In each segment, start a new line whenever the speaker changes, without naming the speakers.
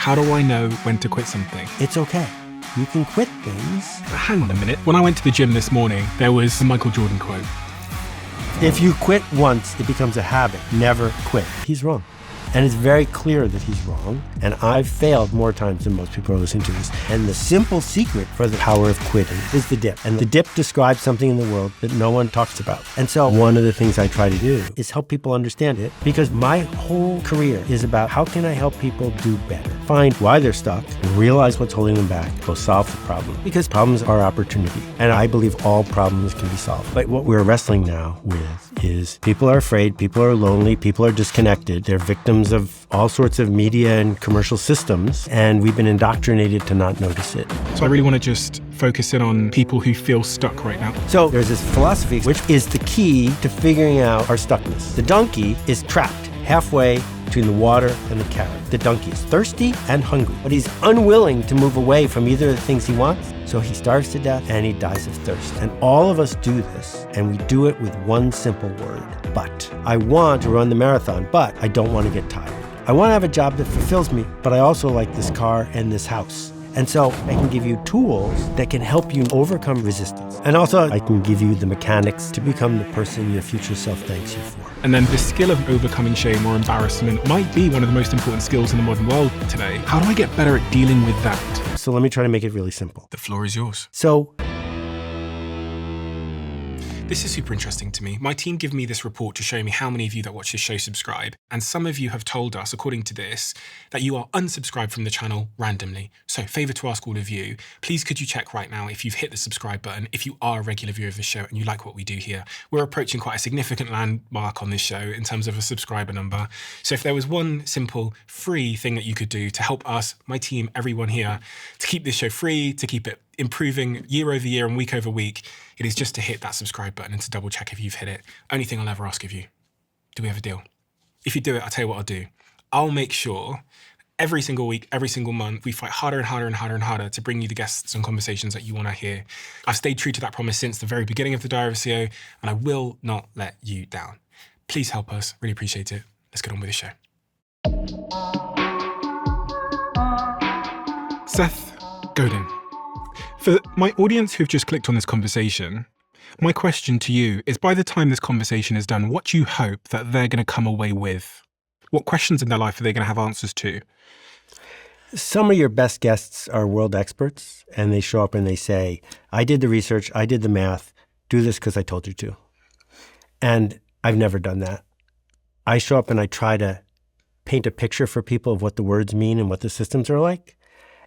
how do I know when to quit something?
It's okay. You can quit things.
But hang on a minute. When I went to the gym this morning, there was a Michael Jordan quote.
If you quit once, it becomes a habit. Never quit. He's wrong. And it's very clear that he's wrong. And I've failed more times than most people are listening to this. And the simple secret for the power of quitting is the dip. And the dip describes something in the world that no one talks about. And so one of the things I try to do is help people understand it, because my whole career is about how can I help people do better? Find why they're stuck, realize what's holding them back, go solve the problem. Because problems are opportunity. And I believe all problems can be solved. But what we're wrestling now with is people are afraid, people are lonely, people are disconnected. They're victims of all sorts of media and commercial systems, and we've been indoctrinated to not notice it.
So I really want to just focus in on people who feel stuck right now.
So there's this philosophy which is the key to figuring out our stuckness. The donkey is trapped halfway between the water and the carrot. The donkey is thirsty and hungry, but he's unwilling to move away from either of the things he wants. So he starves to death and he dies of thirst. And all of us do this, and we do it with one simple word: but. I want to run the marathon, but I don't want to get tired. I want to have a job that fulfills me, but I also like this car and this house. And so I can give you tools that can help you overcome resistance. And also I can give you the mechanics to become the person your future self thanks you for.
And then the skill of overcoming shame or embarrassment might be one of the most important skills in the modern world today. How do I get better at dealing with that?
So let me try to make it really simple.
The floor is yours.
So
this is super interesting to me. My team give me this report to show me how many of you that watch this show subscribe. And some of you have told us, according to this, that you are unsubscribed from the channel randomly. So favor to ask all of you, please could you check right now if you've hit the subscribe button, if you are a regular viewer of the show and you like what we do here. We're approaching quite a significant landmark on this show in terms of a subscriber number. So if there was one simple free thing that you could do to help us, my team, everyone here, to keep this show free, to keep it improving year over year and week over week, it is just to hit that subscribe button and to double check if you've hit it. Only thing I'll ever ask of you. Do we have a deal? If you do it, I'll tell you what I'll do. I'll make sure every single week, every single month, we fight harder and harder and harder and harder to bring you the guests and conversations that you want to hear. I've stayed true to that promise since the very beginning of the Diary of a CEO, and I will not let you down. Please help us. Really appreciate it. Let's get on with the show. Seth Godin. For my audience who've just clicked on this conversation, my question to you is, by the time this conversation is done, what do you hope that they're going to come away with? What questions in their life are they going to have answers to?
Some of your best guests are world experts, and they show up and they say, I did the research, I did the math, do this because I told you to. And I've never done that. I show up and I try to paint a picture for people of what the words mean and what the systems are like,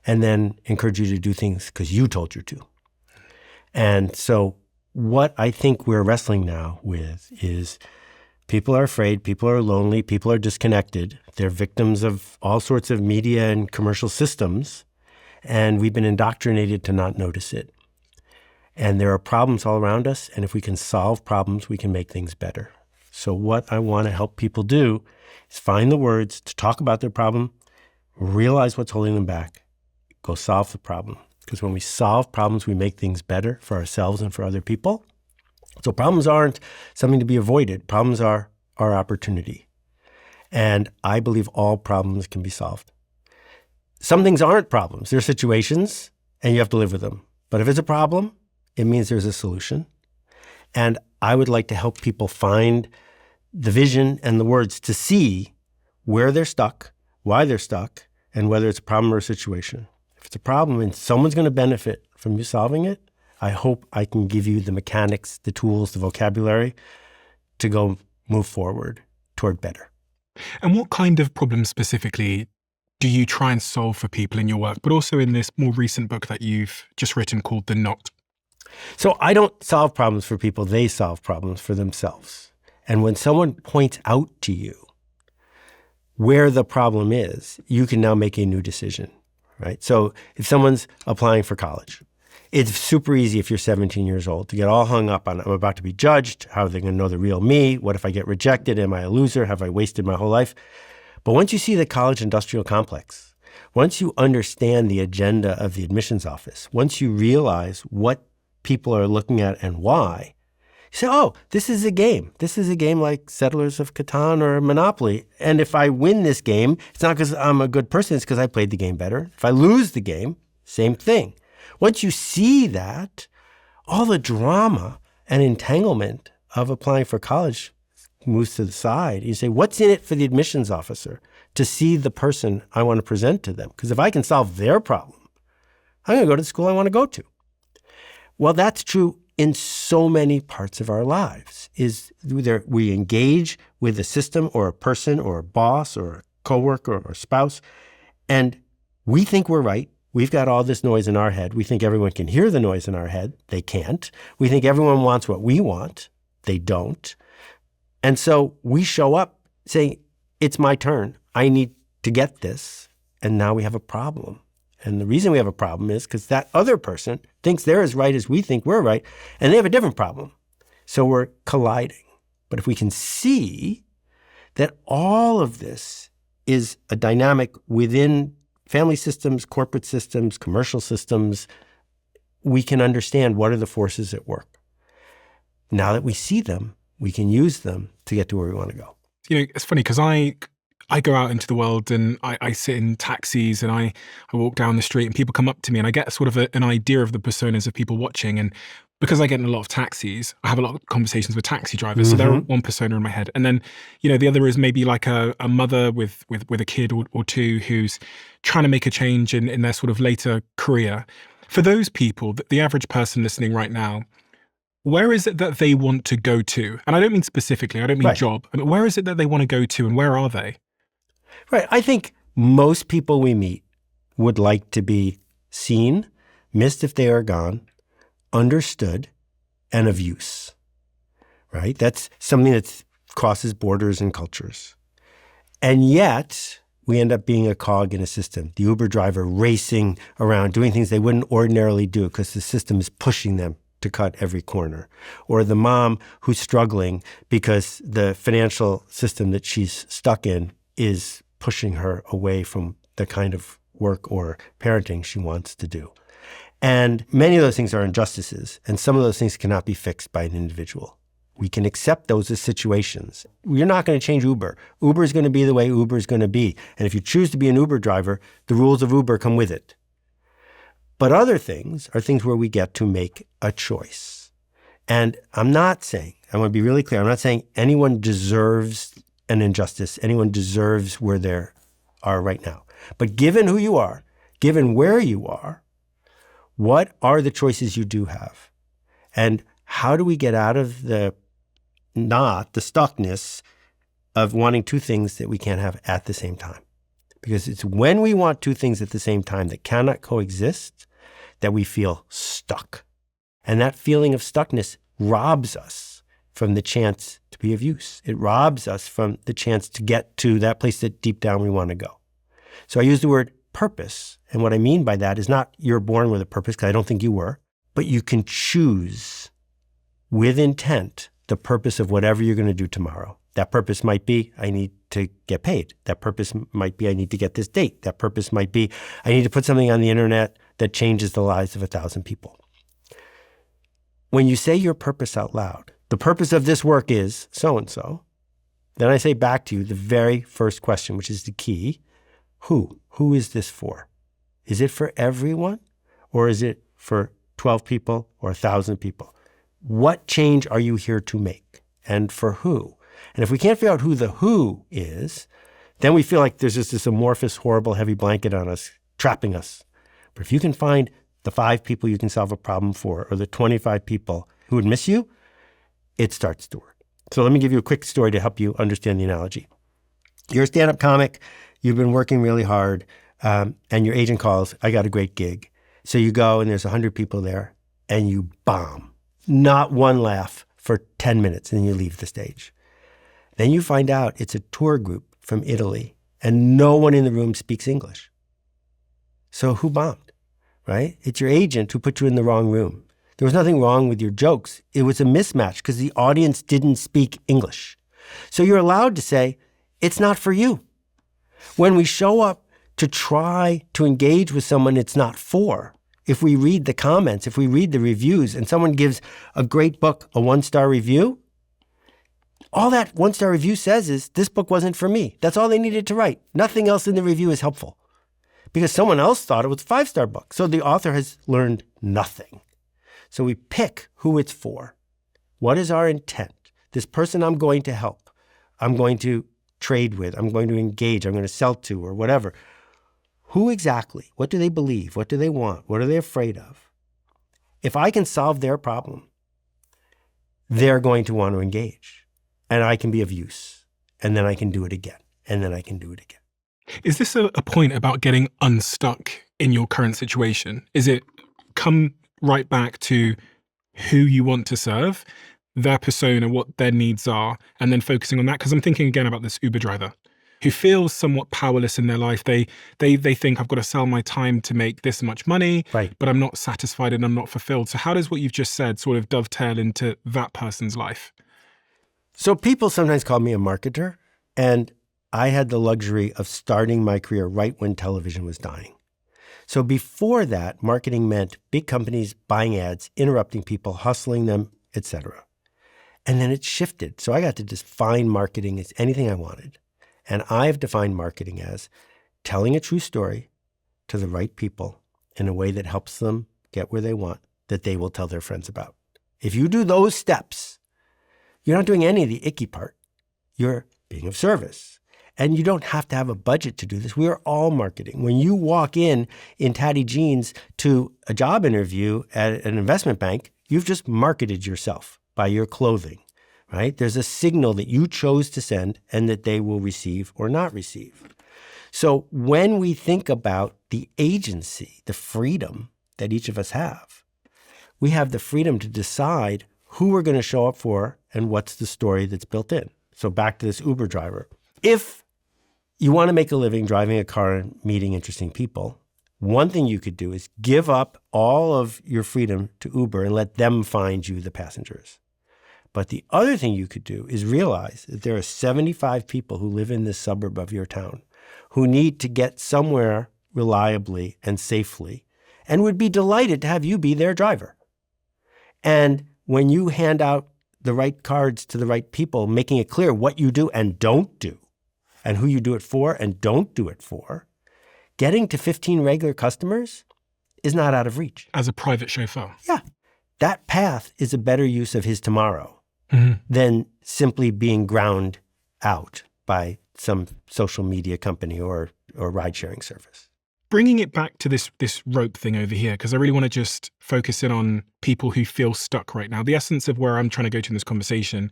and then encourage you to do things because you told you to. And so what I think we're wrestling now with is people are afraid, people are lonely, people are disconnected. They're victims of all sorts of media and commercial systems, and we've been indoctrinated to not notice it. And there are problems all around us, and if we can solve problems, we can make things better. So what I want to help people do is find the words to talk about their problem, realize what's holding them back, go solve the problem. Because when we solve problems, we make things better for ourselves and for other people. So problems aren't something to be avoided. Problems are our opportunity. And I believe all problems can be solved. Some things aren't problems. They're situations, and you have to live with them. But if it's a problem, it means there's a solution. And I would like to help people find the vision and the words to see where they're stuck, why they're stuck, and whether it's a problem or a situation. If it's a problem and someone's going to benefit from you solving it, I hope I can give you the mechanics, the tools, the vocabulary to go move forward toward better.
And what kind of problems specifically do you try and solve for people in your work, but also in this more recent book that you've just written called The Knot?
So I don't solve problems for people, they solve problems for themselves. And when someone points out to you where the problem is, you can now make a new decision. Right? So if someone's applying for college, it's super easy if you're 17 years old to get all hung up on, I'm about to be judged. How are they going to know the real me? What if I get rejected? Am I a loser? Have I wasted my whole life? But once you see the college industrial complex, once you understand the agenda of the admissions office, once you realize what people are looking at and why, You say, oh, this is a game. This is a game like Settlers of Catan or Monopoly. And if I win this game, it's not because I'm a good person, it's because I played the game better. If I lose the game, same thing. Once you see that, all the drama and entanglement of applying for college moves to the side. You say, what's in it for the admissions officer to see the person I want to present to them? Because if I can solve their problem, I'm going to go to the school I want to go to. Well, that's true in so many parts of our lives. Is either we engage with a system or a person or a boss or a coworker or a spouse, and we think we're right. We've got all this noise in our head. We think everyone can hear the noise in our head. They can't. We think everyone wants what we want. They don't. And so we show up saying, it's my turn. I need to get this. And now we have a problem. And the reason we have a problem is because that other person thinks they're as right as we think we're right, and they have a different problem. So we're colliding. But if we can see that all of this is a dynamic within family systems, corporate systems, commercial systems, we can understand what are the forces at work. Now that we see them, we can use them to get to where we want to go.
It's funny because I go out into the world and I sit in taxis and I walk down the street and people come up to me and I get sort of an idea of the personas of people watching. And because I get in a lot of taxis, I have a lot of conversations with taxi drivers. So they're one persona in my head. And then, the other is maybe like a mother with a kid or two who's trying to make a change in their sort of later career. For those people, the average person listening right now, where is it that they want to go to? And I don't mean specifically, I don't mean job. I mean, where is it that they want to go to and where are they?
Right. I think most people we meet would like to be seen, missed if they are gone, understood, and of use. Right? That's something that crosses borders and cultures. And yet, we end up being a cog in a system. The Uber driver racing around, doing things they wouldn't ordinarily do because the system is pushing them to cut every corner. Or the mom who's struggling because the financial system that she's stuck in is pushing her away from the kind of work or parenting she wants to do. And many of those things are injustices, and some of those things cannot be fixed by an individual. We can accept those as situations. You're not going to change Uber. Uber is going to be the way Uber is going to be. And if you choose to be an Uber driver, the rules of Uber come with it. But other things are things where we get to make a choice. And I'm not saying, I want to be really clear, I'm not saying anyone deserves an injustice. Anyone deserves where they are right now. But given who you are, given where you are, what are the choices you do have? And how do we get out of the stuckness of wanting two things that we can't have at the same time? Because it's when we want two things at the same time that cannot coexist that we feel stuck. And that feeling of stuckness robs us from the chance to be of use. It robs us from the chance to get to that place that deep down we want to go. So I use the word purpose. And what I mean by that is not you're born with a purpose, because I don't think you were, but you can choose with intent the purpose of whatever you're going to do tomorrow. That purpose might be, I need to get paid. That purpose might be, I need to get this date. That purpose might be, I need to put something on the internet that changes the lives of 1,000 people. When you say your purpose out loud, the purpose of this work is so-and-so, then I say back to you the very first question, which is the key. Who? Who is this for? Is it for everyone? Or is it for 12 people or 1,000 people? What change are you here to make? And for who? And if we can't figure out who the who is, then we feel like there's just this amorphous, horrible, heavy blanket on us, trapping us. But if you can find the 5 people you can solve a problem for, or the 25 people who would miss you, it starts to work. So let me give you a quick story to help you understand the analogy. You're a stand-up comic. You've been working really hard, and your agent calls, I got a great gig. So you go, and there's 100 people there, and you bomb. Not one laugh for 10 minutes, and you leave the stage. Then you find out it's a tour group from Italy, and no one in the room speaks English. So who bombed, right? It's your agent who put you in the wrong room. There was nothing wrong with your jokes. It was a mismatch because the audience didn't speak English. So you're allowed to say, it's not for you. When we show up to try to engage with someone it's not for, If we read the comments, if we read the reviews, and someone gives a great book a 1-star review, all that 1-star review says is, this book wasn't for me. That's all they needed to write. Nothing else in the review is helpful because someone else thought it was a 5-star book. So the author has learned nothing. So we pick who it's for. What is our intent? This person I'm going to help, I'm going to trade with, I'm going to engage, I'm going to sell to, or whatever. Who exactly? What do they believe? What do they want? What are they afraid of? If I can solve their problem, they're going to want to engage. And I can be of use. And then I can do it again. And then I can do it again.
Is this a point about getting unstuck in your current situation? Is it come right back to who you want to serve, their persona, what their needs are, and then focusing on that? Because I'm thinking again about this Uber driver who feels somewhat powerless in their life. They think, I've got to sell my time to make this much money,
right,
but I'm not satisfied and I'm not fulfilled. So how does what you've just said sort of dovetail into that person's life?
So people sometimes call me a marketer, and I had the luxury of starting my career right when television was dying. So before that, marketing meant big companies buying ads, interrupting people, hustling them, etc. And then it shifted. So I got to define marketing as anything I wanted. And I've defined marketing as telling a true story to the right people in a way that helps them get where they want, that they will tell their friends about. If you do those steps, you're not doing any of the icky part. You're being of service. And you don't have to have a budget to do this. We are all marketing. When you walk in tatty jeans to a job interview at an investment bank, you've just marketed yourself by your clothing, right? There's a signal that you chose to send and that they will receive or not receive. So when we think about the agency, the freedom that each of us have, we have the freedom to decide who we're going to show up for and what's the story that's built in. So back to this Uber driver. If you want to make a living driving a car and meeting interesting people, one thing you could do is give up all of your freedom to Uber and let them find you the passengers. But the other thing you could do is realize that there are 75 people who live in this suburb of your town who need to get somewhere reliably and safely and would be delighted to have you be their driver. And when you hand out the right cards to the right people, making it clear what you do and don't do, and who you do it for and don't do it for, getting to 15 regular customers is not out of reach.
As a private chauffeur.
Yeah. That path is a better use of his tomorrow than simply being ground out by some social media company or ride-sharing service.
Bringing it back to this rope thing over here, because I really want to just focus in on people who feel stuck right now. The essence of where I'm trying to go to in this conversation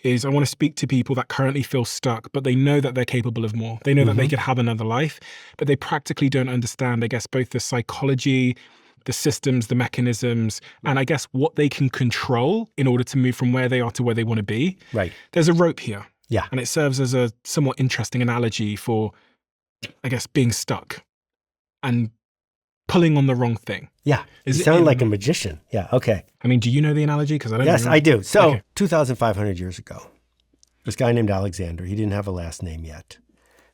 is I want to speak to people that currently feel stuck, but they know that they're capable of more. They know that they could have another life, but they practically don't understand, I guess, both the psychology, the systems, the mechanisms, and I guess what they can control in order to move from where they are to where they want to be.
Right.
There's a rope here.
Yeah.
And it serves as a somewhat interesting analogy for, I guess, being stuck and pulling on the wrong thing.
Yeah. You sound like a magician. Yeah. Okay.
I mean, do you know the analogy? Because I don't know.
Yes, I do. So 2,500 years ago, this guy named Alexander, he didn't have a last name yet,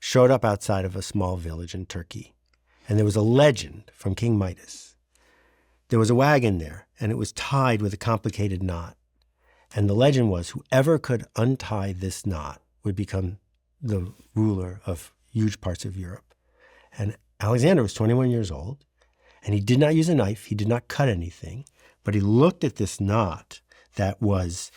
showed up outside of a small village in Turkey. And there was a legend from King Midas. There was a wagon there, and it was tied with a complicated knot. And the legend was whoever could untie this knot would become the ruler of huge parts of Europe. And Alexander was 21 years old, and he did not use a knife. He did not cut anything, but he looked at this knot that was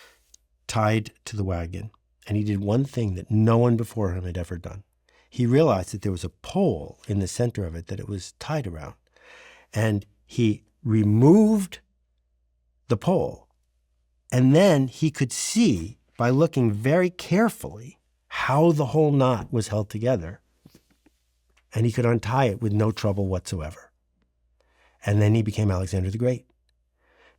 tied to the wagon, and he did one thing that no one before him had ever done. He realized that there was a pole in the center of it that it was tied around, and he removed the pole, and then he could see by looking very carefully how the whole knot was held together, and he could untie it with no trouble whatsoever. And then he became Alexander the Great.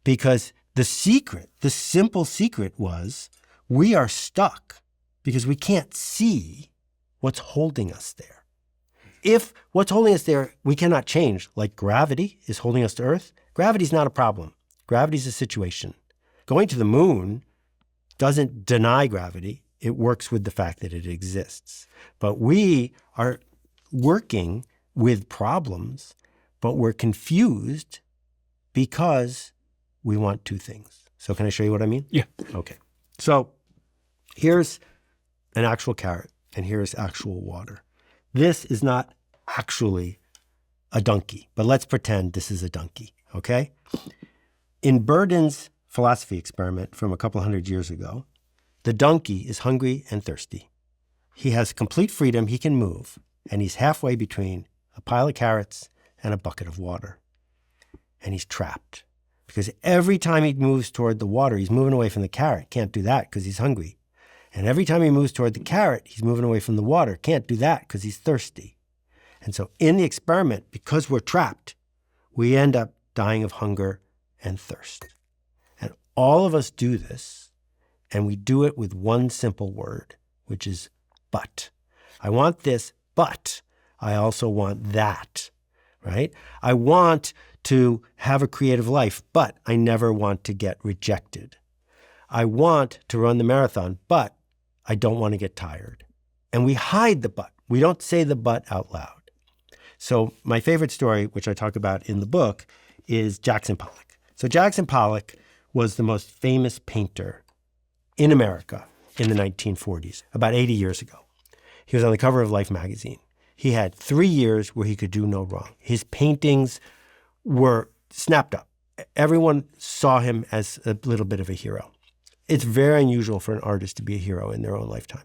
Because the secret, the simple secret was we are stuck because we can't see what's holding us there. If what's holding us there we cannot change, like gravity is holding us to Earth, gravity's not a problem. Gravity's a situation. Going to the moon doesn't deny gravity. It works with the fact that it exists. But we are working with problems, but we're confused because we want two things. So can I show you what I mean?
Yeah.
Okay. So here's an actual carrot and here's actual water. This is not actually a donkey, but let's pretend this is a donkey, okay? In Burden's philosophy experiment from a couple hundred years ago, the donkey is hungry and thirsty. He has complete freedom, he can move, and he's halfway between a pile of carrots and a bucket of water. And he's trapped because every time he moves toward the water, he's moving away from the carrot. Can't do that because he's hungry. And every time he moves toward the carrot, he's moving away from the water. Can't do that because he's thirsty. And so in the experiment, because we're trapped, we end up dying of hunger and thirst. And all of us do this, and we do it with one simple word, which is but. I want this, but I also want that, right? I want to have a creative life, but I never want to get rejected. I want to run the marathon, but I don't want to get tired. And we hide the but. We don't say the but out loud. So my favorite story, which I talk about in the book, is Jackson Pollock. So Jackson Pollock was the most famous painter in America in the 1940s, about 80 years ago. He was on the cover of Life magazine. He had 3 years where he could do no wrong. His paintings were snapped up. Everyone saw him as a little bit of a hero. It's very unusual for an artist to be a hero in their own lifetime.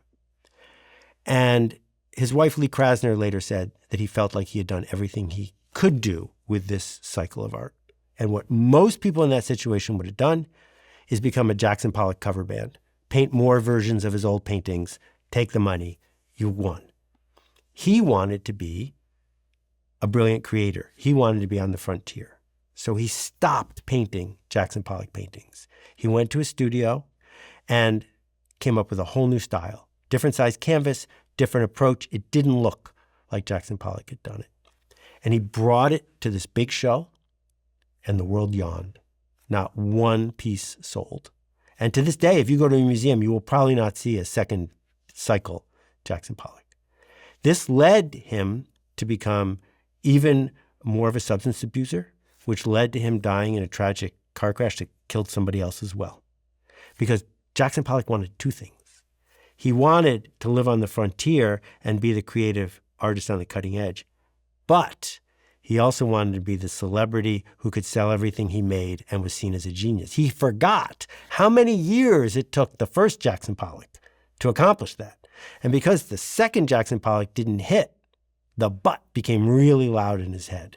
And his wife, Lee Krasner, later said that he felt like he had done everything he could do with this cycle of art. And what most people in that situation would have done is become a Jackson Pollock cover band, paint more versions of his old paintings, take the money, you won. He wanted to be a brilliant creator. He wanted to be on the frontier. So he stopped painting Jackson Pollock paintings. He went to a studio and came up with a whole new style. Different size canvas, different approach. It didn't look like Jackson Pollock had done it. And he brought it to this big show, and the world yawned. Not one piece sold. And to this day, if you go to a museum, you will probably not see a second cycle Jackson Pollock. This led him to become even more of a substance abuser, which led to him dying in a tragic car crash that killed somebody else as well. Because Jackson Pollock wanted two things. He wanted to live on the frontier and be the creative artist on the cutting edge. But he also wanted to be the celebrity who could sell everything he made and was seen as a genius. He forgot how many years it took the first Jackson Pollock to accomplish that. And because the second Jackson Pollock didn't hit, the but became really loud in his head.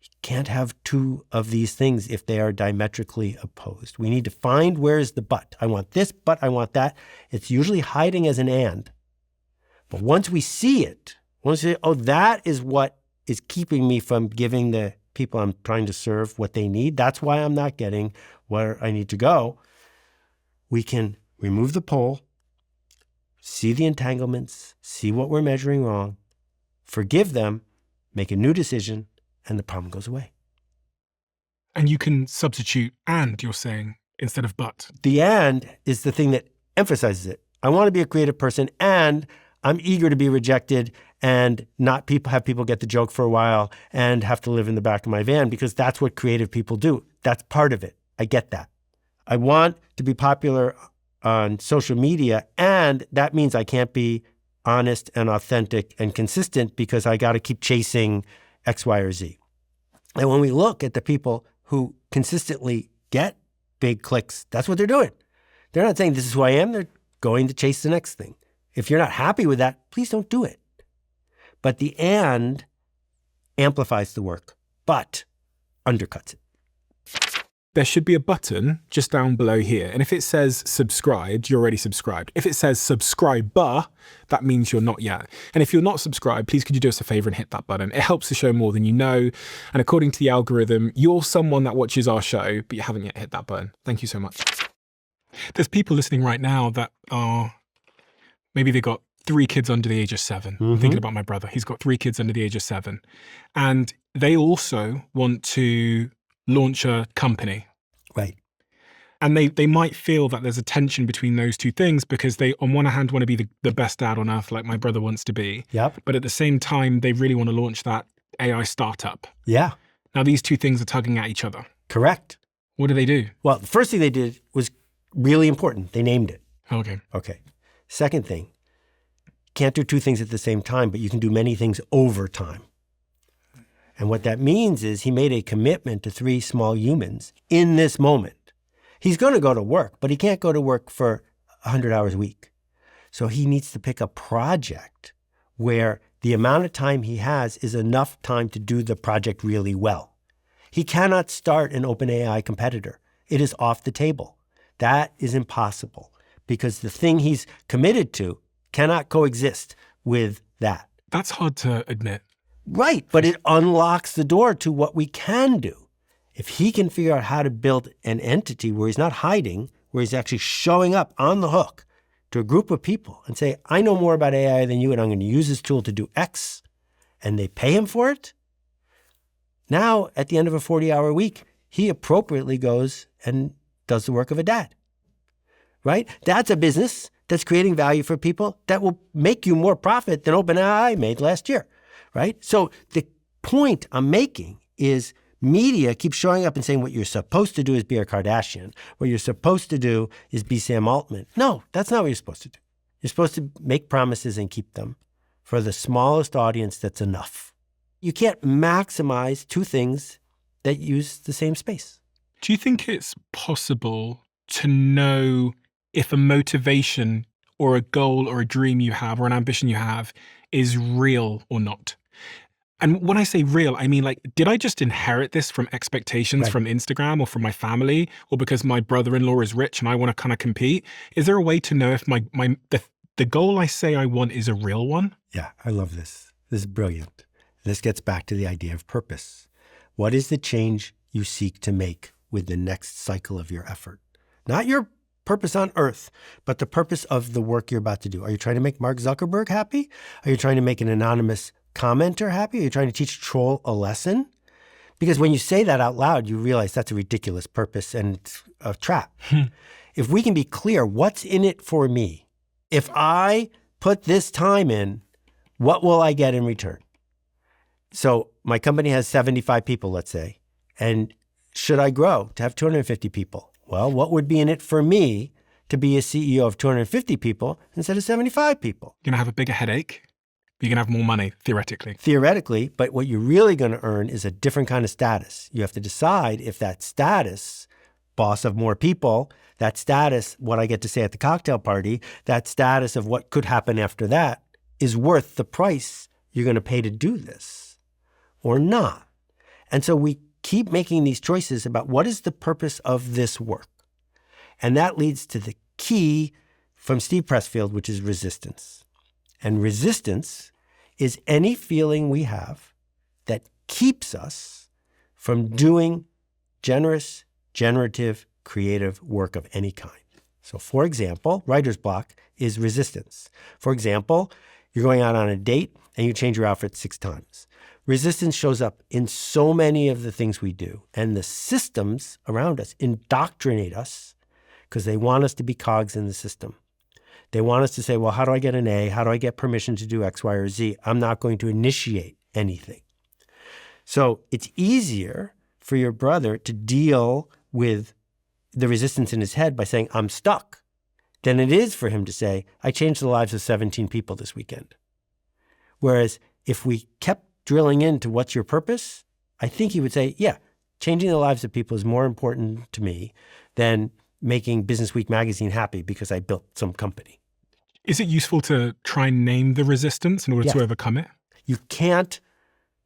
You can't have two of these things if they are diametrically opposed. We need to find where's the but. I want this, but I want that. It's usually hiding as an and. But once we see it, once we say, oh, that is what is keeping me from giving the people I'm trying to serve what they need, that's why I'm not getting where I need to go, we can remove the pole, see the entanglements, see what we're measuring wrong, forgive them, make a new decision, and the problem goes away.
And you can substitute and, you're saying, instead of but.
The and is the thing that emphasizes it. I want to be a creative person, and I'm eager to be rejected and not have people get the joke for a while and have to live in the back of my van, because that's what creative people do. That's part of it. I get that. I want to be popular on social media, and that means I can't be honest and authentic and consistent because I got to keep chasing X, Y, or Z. And when we look at the people who consistently get big clicks, that's what they're doing. They're not saying this is who I am. They're going to chase the next thing. If you're not happy with that, please don't do it. But the and amplifies the work, but undercuts it.
There should be a button just down below here. And if it says subscribed, you're already subscribed. If it says subscriber, that means you're not yet. And if you're not subscribed, please could you do us a favor and hit that button. It helps the show more than you know. And according to the algorithm, you're someone that watches our show, but you haven't yet hit that button. Thank you so much. There's people listening right now that are, maybe they got 3 kids under the age of 7.
Mm-hmm.
I'm thinking about my brother. He's got 3 kids under the age of 7. And they also want to launch a company.
Right.
And they might feel that there's a tension between those two things because they, on one hand, want to be the best dad on earth like my brother wants to be.
Yep.
But at the same time, they really want to launch that AI startup.
Yeah.
Now, these two things are tugging at each other.
Correct.
What do they do?
Well, the first thing they did was really important. They named it.
Okay.
Okay. Second thing, can't do two things at the same time, but you can do many things over time. And what that means is he made a commitment to 3 small humans in this moment. He's going to go to work, but he can't go to work for 100 hours a week. So he needs to pick a project where the amount of time he has is enough time to do the project really well. He cannot start an OpenAI competitor. It is off the table. That is impossible because the thing he's committed to cannot coexist with that.
That's hard to admit.
Right, but it unlocks the door to what we can do. If he can figure out how to build an entity where he's not hiding, where he's actually showing up on the hook to a group of people and say, I know more about AI than you, and I'm going to use this tool to do X, and they pay him for it. Now, at the end of a 40-hour week, he appropriately goes and does the work of a dad, right? That's a business that's creating value for people that will make you more profit than OpenAI made last year, right? So the point I'm making is media keeps showing up and saying what you're supposed to do is be a Kardashian. What you're supposed to do is be Sam Altman. No, that's not what you're supposed to do. You're supposed to make promises and keep them for the smallest audience that's enough. You can't maximize two things that use the same space.
Do you think it's possible to know if a motivation or a goal or a dream you have or an ambition you have is real or not? And when I say real, I mean, like, did I just inherit this from expectations from Instagram or from my family, or because my brother-in-law is rich and I want to kind of compete? Is there a way to know if the goal I say I want is a real one?
Yeah, I love this. This is brilliant. This gets back to the idea of purpose. What is the change you seek to make with the next cycle of your effort? Not your purpose on earth, but the purpose of the work you're about to do. Are you trying to make Mark Zuckerberg happy? Are you trying to make an anonymous commenter happy? Are you trying to teach a troll a lesson? Because when you say that out loud, you realize that's a ridiculous purpose and it's a trap. If we can be clear, what's in it for me? If I put this time in, what will I get in return? So my company has 75 people, let's say, and should I grow to have 250 people? Well, what would be in it for me to be a CEO of 250 people instead of 75 people?
You're going to have a bigger headache. You're going to have more money, theoretically.
Theoretically, but what you're really going to earn is a different kind of status. You have to decide if that status, boss of more people, that status, what I get to say at the cocktail party, that status of what could happen after that is worth the price you're going to pay to do this or not. And so we keep making these choices about what is the purpose of this work. And that leads to the key from Steve Pressfield, which is resistance. And resistance is any feeling we have that keeps us from doing generous, generative, creative work of any kind. So for example, writer's block is resistance. For example, you're going out on a date and you change your outfit 6 times. Resistance shows up in so many of the things we do. And the systems around us indoctrinate us because they want us to be cogs in the system. They want us to say, well, how do I get an A? How do I get permission to do X, Y, or Z? I'm not going to initiate anything. So it's easier for your brother to deal with the resistance in his head by saying, I'm stuck, than it is for him to say, I changed the lives of 17 people this weekend. Whereas if we kept drilling into what's your purpose, I think he would say, yeah, changing the lives of people is more important to me than making Business Week magazine happy because I built some company.
Is it useful to try and name the resistance in order to overcome it?
You can't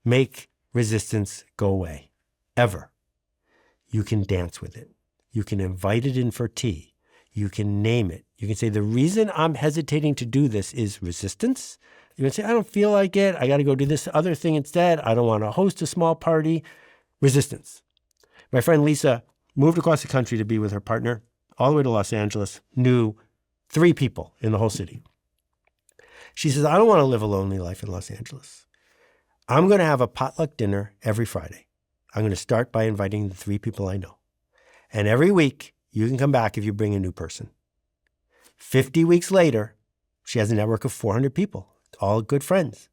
make resistance go away, ever. You can dance with it. You can invite it in for tea. You can name it. You can say, the reason I'm hesitating to do this is resistance. You can say, I don't feel like it. I got to go do this other thing instead. I don't want to host a small party. Resistance. My friend Lisa moved across the country to be with her partner, all the way to Los Angeles, knew 3 people in the whole city. She says, I don't want to live a lonely life in Los Angeles. I'm going to have a potluck dinner every Friday. I'm going to start by inviting the 3 people I know. And every week, you can come back if you bring a new person. 50 weeks later, she has a network of 400 people, all good friends.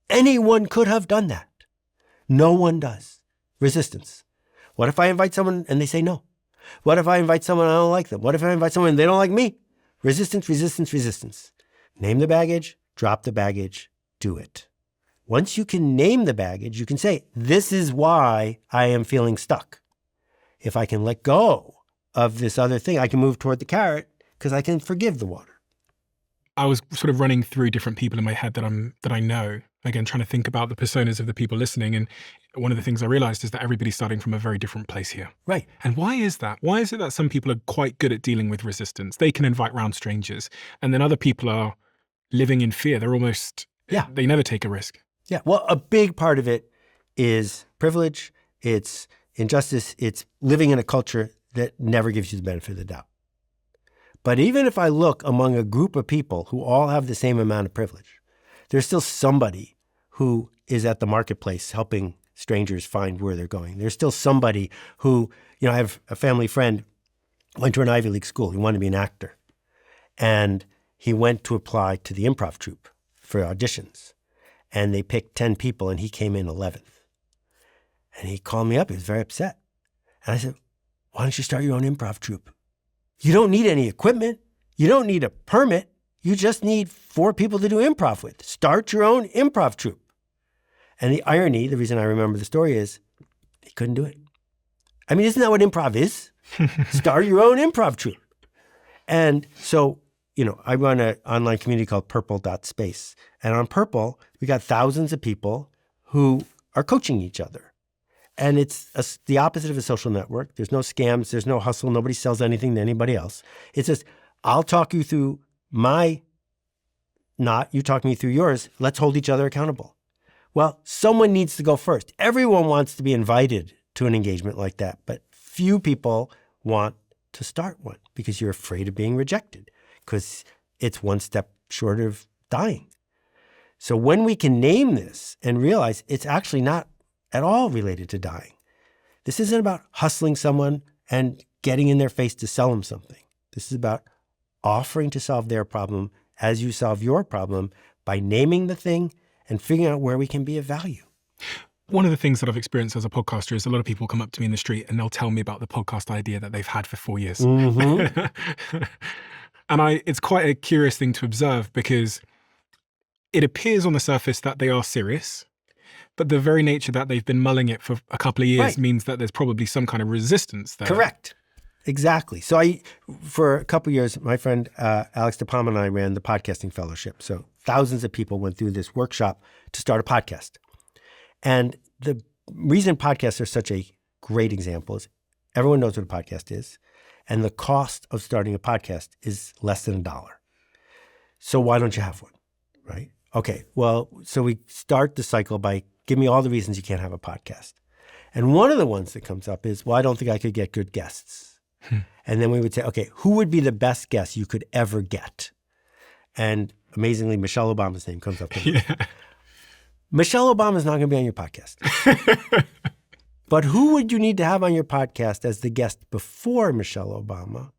Anyone could have done that. No one does. Resistance. What if I invite someone and they say no? What if I invite someone and I don't like them? What if I invite someone and they don't like me? Resistance, resistance, resistance. Name the baggage, drop the baggage, do it. Once you can name the baggage, you can say, this is why I am feeling stuck. If I can let go of this other thing, I can move toward the carrot because I can forgive the water.
I was sort of running through different people in my head that I know, again, trying to think about the personas of the people listening. And one of the things I realized is that everybody's starting from a very different place here.
Right.
And why is that? Why is it that some people are quite good at dealing with resistance? They can invite round strangers. And then other people are living in fear. They're almost, they never take a risk.
Yeah. Well, a big part of it is privilege. It's injustice. It's living in a culture that never gives you the benefit of the doubt. But even if I look among a group of people who all have the same amount of privilege, there's still somebody who is at the marketplace helping strangers find where they're going. There's still somebody who, I have a family friend, went to an Ivy League school. He wanted to be an actor. And he went to apply to the improv troupe for auditions. And they picked 10 people and he came in 11th. And he called me up. He was very upset. And I said, why don't you start your own improv troupe? You don't need any equipment. You don't need a permit. You just need 4 people to do improv with. Start your own improv troupe. And the irony, the reason I remember the story is he couldn't do it. I mean, isn't that what improv is? Start your own improv troupe. And so, I run an online community called Purple.space. And on Purple, we got thousands of people who are coaching each other. And it's the opposite of a social network. There's no scams. There's no hustle. Nobody sells anything to anybody else. It's just, I'll talk you through my knot. You talk me through yours. Let's hold each other accountable. Well, someone needs to go first. Everyone wants to be invited to an engagement like that, but few people want to start one because you're afraid of being rejected because it's one step short of dying. So when we can name this and realize it's actually not at all related to dying. This isn't about hustling someone and getting in their face to sell them something. This is about offering to solve their problem as you solve your problem by naming the thing and figuring out where we can be of value.
One of the things that I've experienced as a podcaster is a lot of people come up to me in the street and they'll tell me about the podcast idea that they've had for 4 years.
Mm-hmm.
And it's quite a curious thing to observe because it appears on the surface that they are serious. But the very nature that they've been mulling it for a couple of years means that there's probably some kind of resistance there.
Correct. Exactly. So for a couple of years, my friend Alex DePalma and I ran the Podcasting Fellowship. So thousands of people went through this workshop to start a podcast. And the reason podcasts are such a great example is everyone knows what a podcast is. And the cost of starting a podcast is less than $1. So why don't you have one, right? Okay, well, so we start the cycle by give me all the reasons you can't have a podcast. And one of the ones that comes up is, well, I don't think I could get good guests. And then we would say, okay, who would be the best guest you could ever get? And amazingly, Michelle Obama's name comes up. Yeah. Michelle Obama's not going to be on your podcast. But who would you need to have on your podcast as the guest before Michelle Obama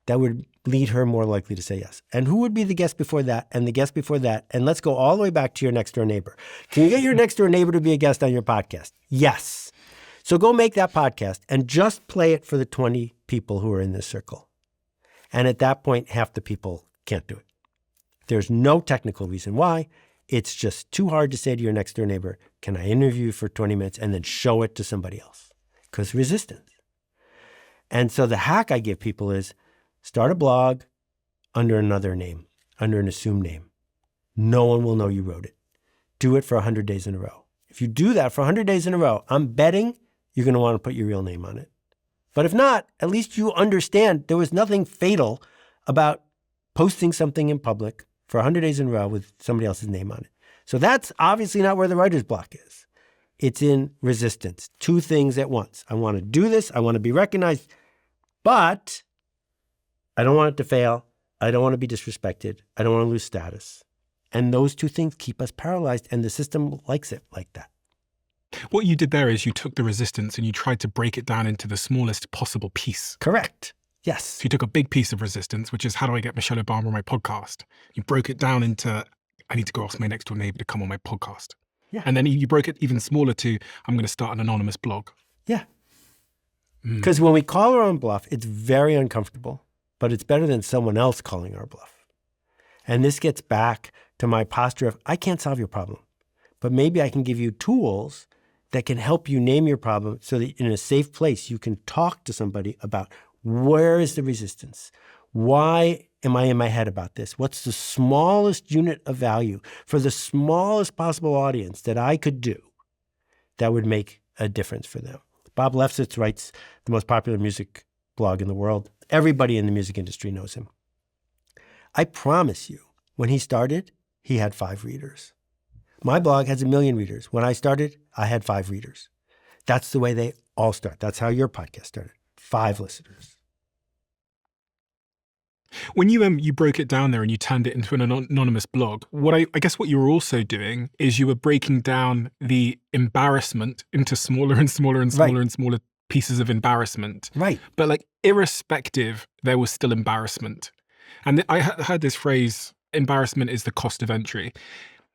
that would lead her more likely to say yes? And who would be the guest before that and the guest before that? And let's go all the way back to your next door neighbor. Can you get your next door neighbor to be a guest on your podcast? Yes. So go make that podcast and just play it for the 20 people who are in this circle. And at that point, half the people can't do it. There's no technical reason why. It's just too hard to say to your next door neighbor, can I interview you for 20 minutes and then show it to somebody else? Because resistance. And so the hack I give people is start a blog under another name, under an assumed name. No one will know you wrote it. Do it for 100 days in a row. If you do that for 100 days in a row, I'm betting you're going to want to put your real name on it. But if not, at least you understand there was nothing fatal about posting something in public for 100 days in a row with somebody else's name on it. So that's obviously not where the writer's block is. It's in resistance. 2 things at once. I want to do this. I want to be recognized, but I don't want it to fail. I don't want to be disrespected. I don't want to lose status. And those 2 things keep us paralyzed, and the system likes it like that.
What you did there is you took the resistance and you tried to break it down into the smallest possible piece.
Correct. Yes.
So you took a big piece of resistance, which is how do I get Michelle Obama on my podcast? You broke it down into, I need to go ask my next door neighbor to come on my podcast.
Yeah.
And then you broke it even smaller to, I'm going to start an anonymous blog.
Yeah. Because when we call our own bluff, it's very uncomfortable, but it's better than someone else calling our bluff. And this gets back to my posture of, I can't solve your problem, but maybe I can give you tools that can help you name your problem so that in a safe place, you can talk to somebody about where is the resistance? Why am I in my head about this? What's the smallest unit of value for the smallest possible audience that I could do that would make a difference for them? Bob Lefsetz writes the most popular music blog in the world. Everybody in the music industry knows him. I promise you, when he started, he had 5 readers. My blog has 1 million readers. When I started, I had 5 readers. That's the way they all start. That's how your podcast started. 5 listeners.
When you broke it down there and you turned it into an anonymous blog, what I guess what you were also doing is you were breaking down the embarrassment into smaller and smaller and smaller and smaller pieces of embarrassment.
Right.
But like irrespective, there was still embarrassment. And I heard this phrase, embarrassment is the cost of entry.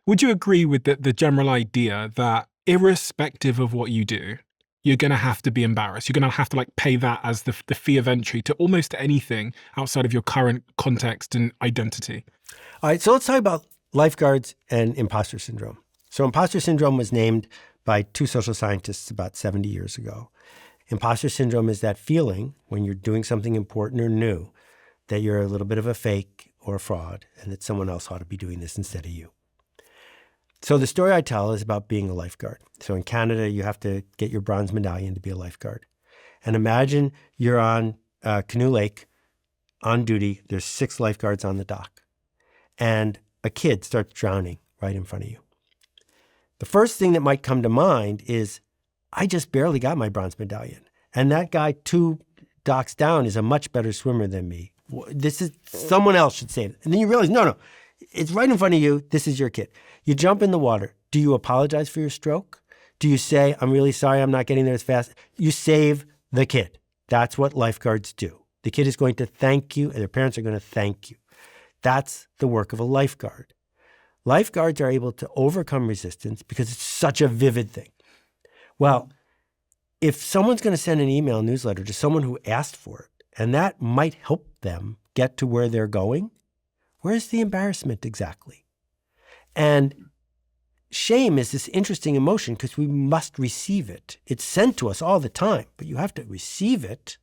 Would you agree with the general idea that irrespective of what you do, you're going to have to be embarrassed? You're going to have to like pay that as the fee of entry to almost anything outside of your current context and identity.
All right, so let's talk about lifeguards and imposter syndrome. So imposter syndrome was named by 2 social scientists about 70 years ago. Imposter syndrome is that feeling when you're doing something important or new that you're a little bit of a fake or a fraud and that someone else ought to be doing this instead of you. So the story I tell is about being a lifeguard. So in Canada, you have to get your bronze medallion to be a lifeguard. And imagine you're on Canoe Lake on duty. There's 6 lifeguards on the dock. And a kid starts drowning right in front of you. The first thing that might come to mind is, I just barely got my bronze medallion. And that guy 2 docks down is a much better swimmer than me. This is, someone else should say it. And then you realize, no, it's right in front of you. This is your kid. You jump in the water. Do you apologize for your stroke? Do you say, I'm really sorry, I'm not getting there as fast? You save the kid. That's what lifeguards do. The kid is going to thank you, and their parents are going to thank you. That's the work of a lifeguard. Lifeguards are able to overcome resistance because it's such a vivid thing. Well, if someone's going to send an email newsletter to someone who asked for it, and that might help them get to where they're going, where's the embarrassment exactly? And shame is this interesting emotion because we must receive it. It's sent to us all the time, but you have to receive it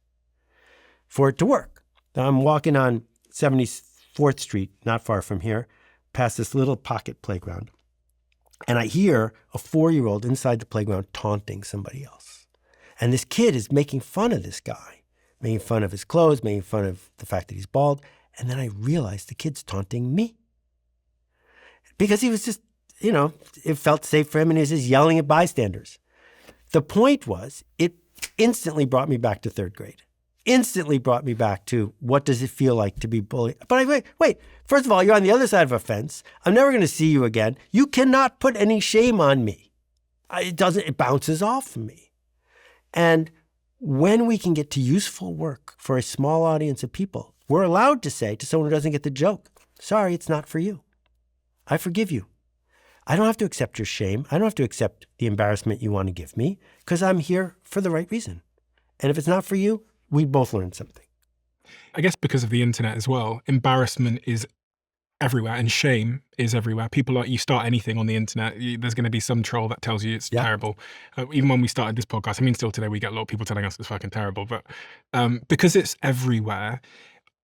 for it to work. Now, I'm walking on 74th Street, not far from here, past this little pocket playground. And I hear a 4-year-old inside the playground taunting somebody else. And this kid is making fun of this guy, making fun of his clothes, making fun of the fact that he's bald. And then I realized the kid's taunting me. Because he was just, it felt safe for him and he was just yelling at bystanders. The point was, it instantly brought me back to 3rd grade. Instantly brought me back to what does it feel like to be bullied. But wait, first of all, you're on the other side of a fence. I'm never going to see you again. You cannot put any shame on me. It bounces off of me. And when we can get to useful work for a small audience of people, we're allowed to say to someone who doesn't get the joke, sorry, it's not for you. I forgive you. I don't have to accept your shame. I don't have to accept the embarrassment you want to give me because I'm here for the right reason. And if it's not for you, we both learned something.
I guess because of the internet as well, embarrassment is everywhere and shame is everywhere. You start anything on the internet, there's going to be some troll that tells you it's terrible. Even when we started this podcast, still today we get a lot of people telling us it's fucking terrible, but because it's everywhere,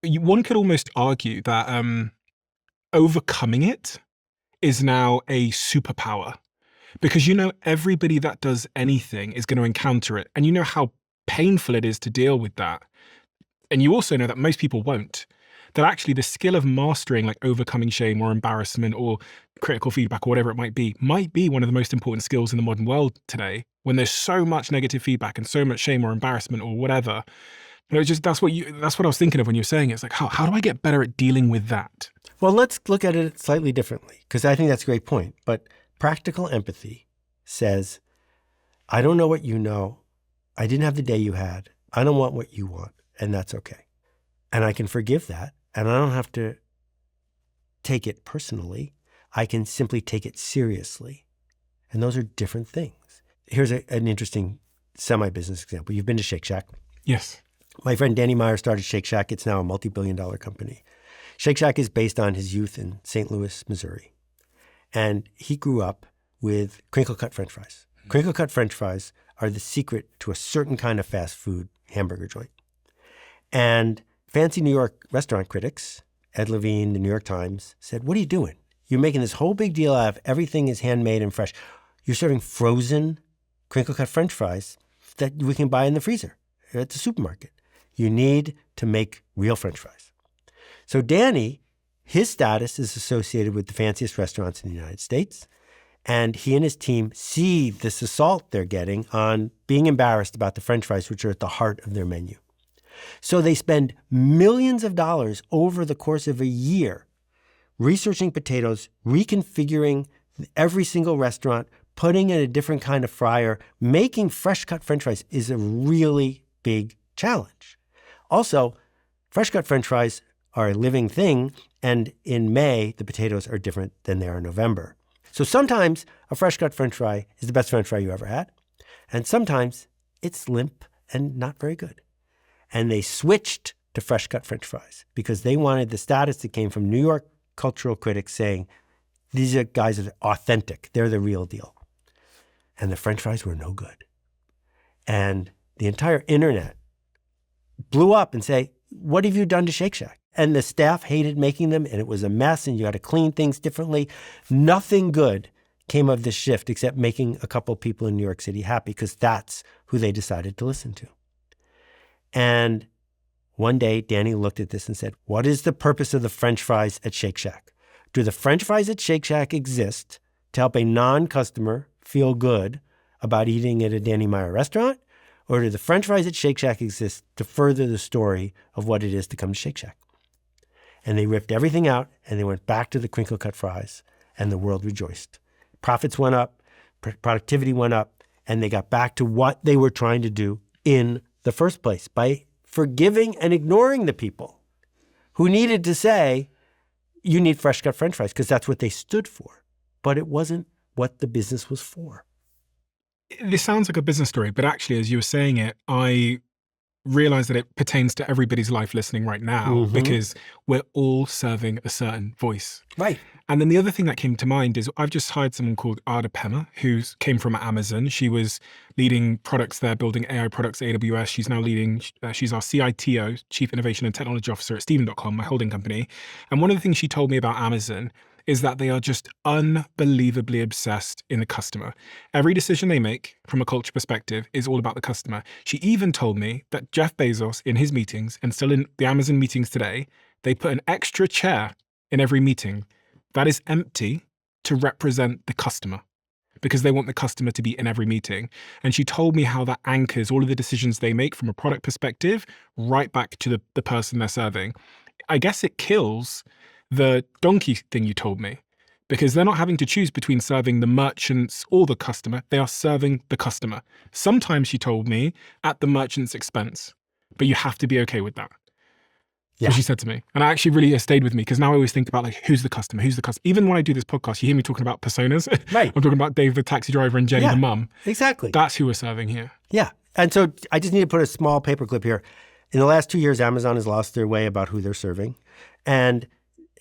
one could almost argue that overcoming it is now a superpower because everybody that does anything is going to encounter it, and you know how painful it is to deal with that. And you also know that most people won't. That actually the skill of mastering like overcoming shame or embarrassment or critical feedback or whatever it might be one of the most important skills in the modern world today when there's so much negative feedback and so much shame or embarrassment or whatever. That's what I was thinking of when you're saying it. It's like, how do I get better at dealing with that?
Well, let's look at it slightly differently because I think that's a great point. But practical empathy says, I don't know what you know. I didn't have the day you had. I don't want what you want, and that's okay. And I can forgive that, and I don't have to take it personally. I can simply take it seriously. And those are different things. Here's an interesting semi-business example. You've been to Shake Shack.
Yes.
My friend Danny Meyer started Shake Shack. It's now a multi-billion-dollar company. Shake Shack is based on his youth in St. Louis, Missouri. And he grew up with crinkle-cut French fries. Crinkle-cut French fries are the secret to a certain kind of fast food hamburger joint. And fancy New York restaurant critics, Ed Levine, the New York Times, said, what are you doing? You're making this whole big deal out of everything is handmade and fresh. You're serving frozen crinkle-cut French fries that we can buy in the freezer at the supermarket. You need to make real French fries. So Danny, his status is associated with the fanciest restaurants in the United States. And he and his team see this assault they're getting on being embarrassed about the French fries, which are at the heart of their menu. So they spend millions of dollars over the course of a year researching potatoes, reconfiguring every single restaurant, putting in a different kind of fryer. Making fresh-cut French fries is a really big challenge. Also, fresh-cut French fries are a living thing, and in May, the potatoes are different than they are in November. So sometimes a fresh-cut French fry is the best French fry you ever had, and sometimes it's limp and not very good. And they switched to fresh-cut French fries because they wanted the status that came from New York cultural critics saying, these are guys that are authentic. They're the real deal. And the French fries were no good. And the entire internet blew up and say, what have you done to Shake Shack? And the staff hated making them, and it was a mess, and you had to clean things differently. Nothing good came of this shift except making a couple people in New York City happy because that's who they decided to listen to. And one day, Danny looked at this and said, what is the purpose of the French fries at Shake Shack? Do the French fries at Shake Shack exist to help a non-customer feel good about eating at a Danny Meyer restaurant? Or do the French fries at Shake Shack exist to further the story of what it is to come to Shake Shack? And they ripped everything out, and they went back to the crinkle-cut fries, and the world rejoiced. Profits went up, productivity went up, and they got back to what they were trying to do in the first place by forgiving and ignoring the people who needed to say, you need fresh-cut French fries, because that's what they stood for. But it wasn't what the business was for.
This sounds like a business story, but actually, as you were saying it, I realize that it pertains to everybody's life listening right now because we're all serving a certain voice.
Right.
And then the other thing that came to mind is I've just hired someone called Ada Pema, who came from Amazon. She was leading products there, building AI products at AWS. She's now leading, she's our CITO, Chief Innovation and Technology Officer at Steven.com, my holding company. And one of the things she told me about Amazon is that they are just unbelievably obsessed in the customer. Every decision they make from a culture perspective is all about the customer. She even told me that Jeff Bezos in his meetings, and still in the Amazon meetings today, they put an extra chair in every meeting that is empty to represent the customer because they want the customer to be in every meeting. And she told me how that anchors all of the decisions they make from a product perspective right back to the person they're serving. I guess it kills the donkey thing you told me, because they're not having to choose between serving the merchants or the customer. They are serving the customer. Sometimes, she told me, at the merchant's expense, but you have to be okay with that. Yeah. What she said to me. And I actually really stayed with me because now I always think about like, who's the customer? Who's the customer? Even when I do this podcast, you hear me talking about personas. Right. I'm talking about Dave, the taxi driver, and Jenny, the mum.
Exactly.
That's who we're serving here.
Yeah. And so I just need to put a small paperclip here. In the last 2 years, Amazon has lost their way about who they're serving. And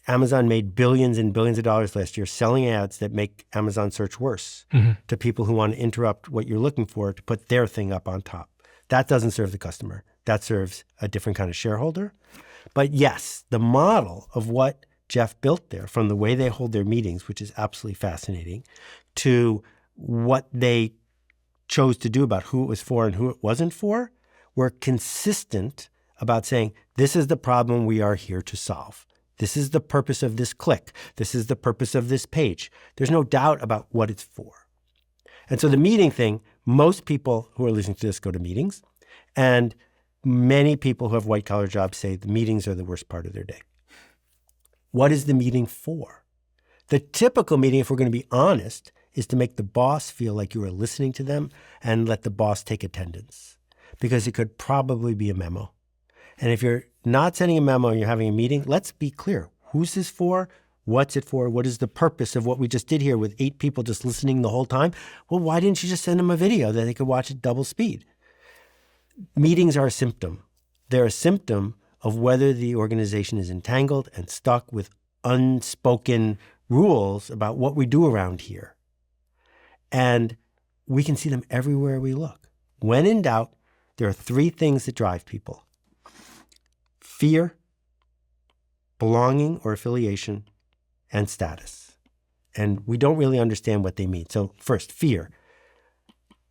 Amazon made billions and billions of dollars last year selling ads that make Amazon search worse to people who want to interrupt what you're looking for to put their thing up on top. That doesn't serve the customer. That serves a different kind of shareholder. But yes, the model of what Jeff built there, from the way they hold their meetings, which is absolutely fascinating, to what they chose to do about who it was for and who it wasn't for, were consistent about saying, this is the problem we are here to solve. This is the purpose of this click. This is the purpose of this page. There's no doubt about what it's for. And so the meeting thing, most people who are listening to this go to meetings, and many people who have white-collar jobs say the meetings are the worst part of their day. What is the meeting for? The typical meeting, if we're going to be honest, is to make the boss feel like you are listening to them and let the boss take attendance, because it could probably be a memo. And if you're not sending a memo and you're having a meeting, let's be clear. Who's this for? What's it for? What is the purpose of what we just did here with 8 people just listening the whole time? Well, why didn't you just send them a video that they could watch at double speed? Meetings are a symptom. They're a symptom of whether the organization is entangled and stuck with unspoken rules about what we do around here. And we can see them everywhere we look. When in doubt, there are three things that drive people: fear, belonging or affiliation, and status. And we don't really understand what they mean. So first, fear.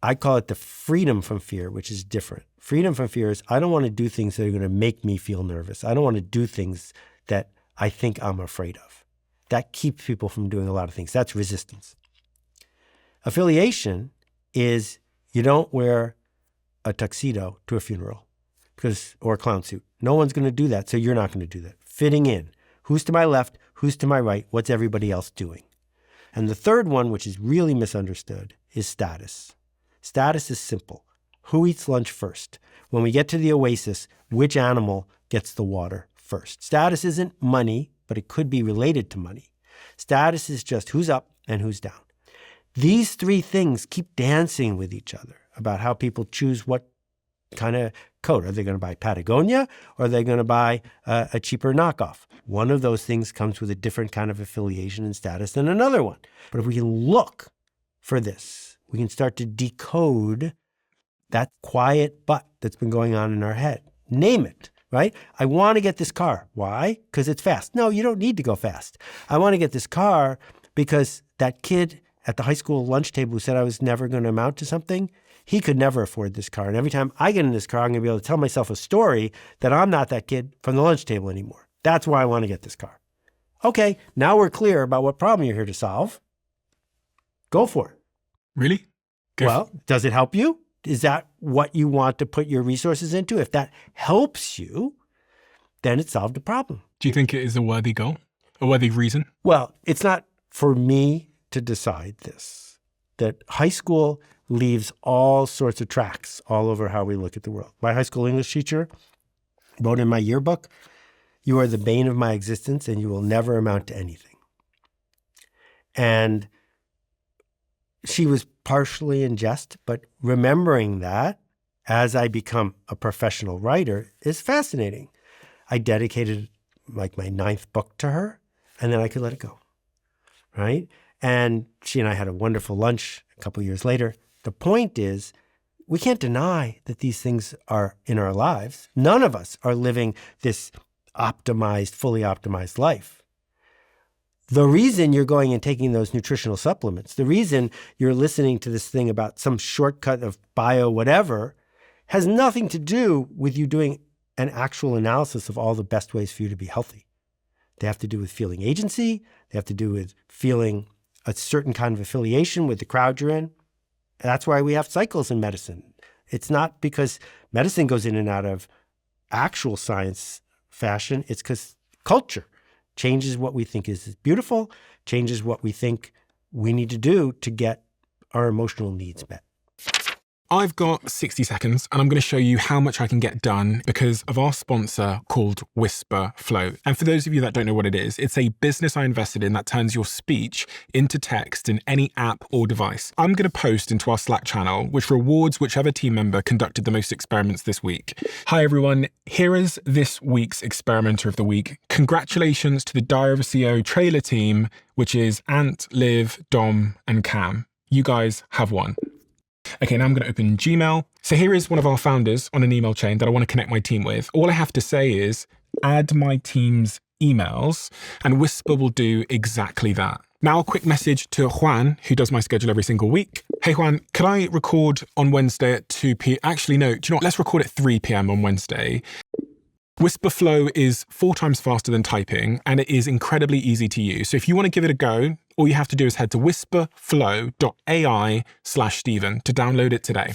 I call it the freedom from fear, which is different. Freedom from fear is I don't want to do things that are going to make me feel nervous. I don't want to do things that I think I'm afraid of. That keeps people from doing a lot of things. That's resistance. Affiliation is you don't wear a tuxedo to a funeral or a clown suit. No one's going to do that, so you're not going to do that. Fitting in. Who's to my left? Who's to my right? What's everybody else doing? And the third one, which is really misunderstood, is status. Status is simple. Who eats lunch first? When we get to the oasis, which animal gets the water first? Status isn't money, but it could be related to money. Status is just who's up and who's down. These three things keep dancing with each other about how people choose what kind of coat. Are they going to buy Patagonia or are they going to buy a cheaper knockoff? One of those things comes with a different kind of affiliation and status than another one. But if we can look for this, we can start to decode that quiet but that's been going on in our head. Name it, right? I want to get this car. Why? Because it's fast. No, you don't need to go fast. I want to get this car because that kid at the high school lunch table who said I was never going to amount to something, he could never afford this car. And every time I get in this car, I'm going to be able to tell myself a story that I'm not that kid from the lunch table anymore. That's why I want to get this car. Okay, now we're clear about what problem you're here to solve. Go for it.
Really?
Well, does it help you? Is that what you want to put your resources into? If that helps you, then it solved the problem.
Do you think it is a worthy goal? A worthy reason?
Well, it's not for me to decide this. That high school leaves all sorts of tracks all over how we look at the world. My high school English teacher wrote in my yearbook, "You are the bane of my existence and you will never amount to anything." And she was partially in jest, but remembering that as I become a professional writer is fascinating. I dedicated like my 9th book to her, and then I could let it go, right? And she and I had a wonderful lunch a couple of years later. The point is, we can't deny that these things are in our lives. None of us are living this optimized, fully optimized life. The reason you're going and taking those nutritional supplements, the reason you're listening to this thing about some shortcut of bio whatever, has nothing to do with you doing an actual analysis of all the best ways for you to be healthy. They have to do with feeling agency. They have to do with feeling a certain kind of affiliation with the crowd you're in. That's why we have cycles in medicine. It's not because medicine goes in and out of actual science fashion. It's because culture changes what we think is beautiful, changes what we think we need to do to get our emotional needs met.
I've got 60 seconds and I'm going to show you how much I can get done because of our sponsor called Whisper Flow. And for those of you that don't know what it is, it's a business I invested in that turns your speech into text in any app or device. I'm going to post into our Slack channel, which rewards whichever team member conducted the most experiments this week. Hi everyone, here is this week's Experimenter of the Week. Congratulations to the Diary of a CEO trailer team, which is Ant, Liv, Dom, and Cam. You guys have won. Okay, now I'm going to open Gmail. So here is one of our founders on an email chain that I want to connect my team with. All I have to say is add my team's emails and Whisper will do exactly that. Now a quick message to Juan, who does my schedule every single week. Hey Juan, could I record on Wednesday at 2 p.m? Actually, no, do you know what? Let's record at 3 p.m. on Wednesday. Whisper Flow is 4 times faster than typing and it is incredibly easy to use. So if you want to give it a go, all you have to do is head to whisperflow.ai/Stephen to download it today.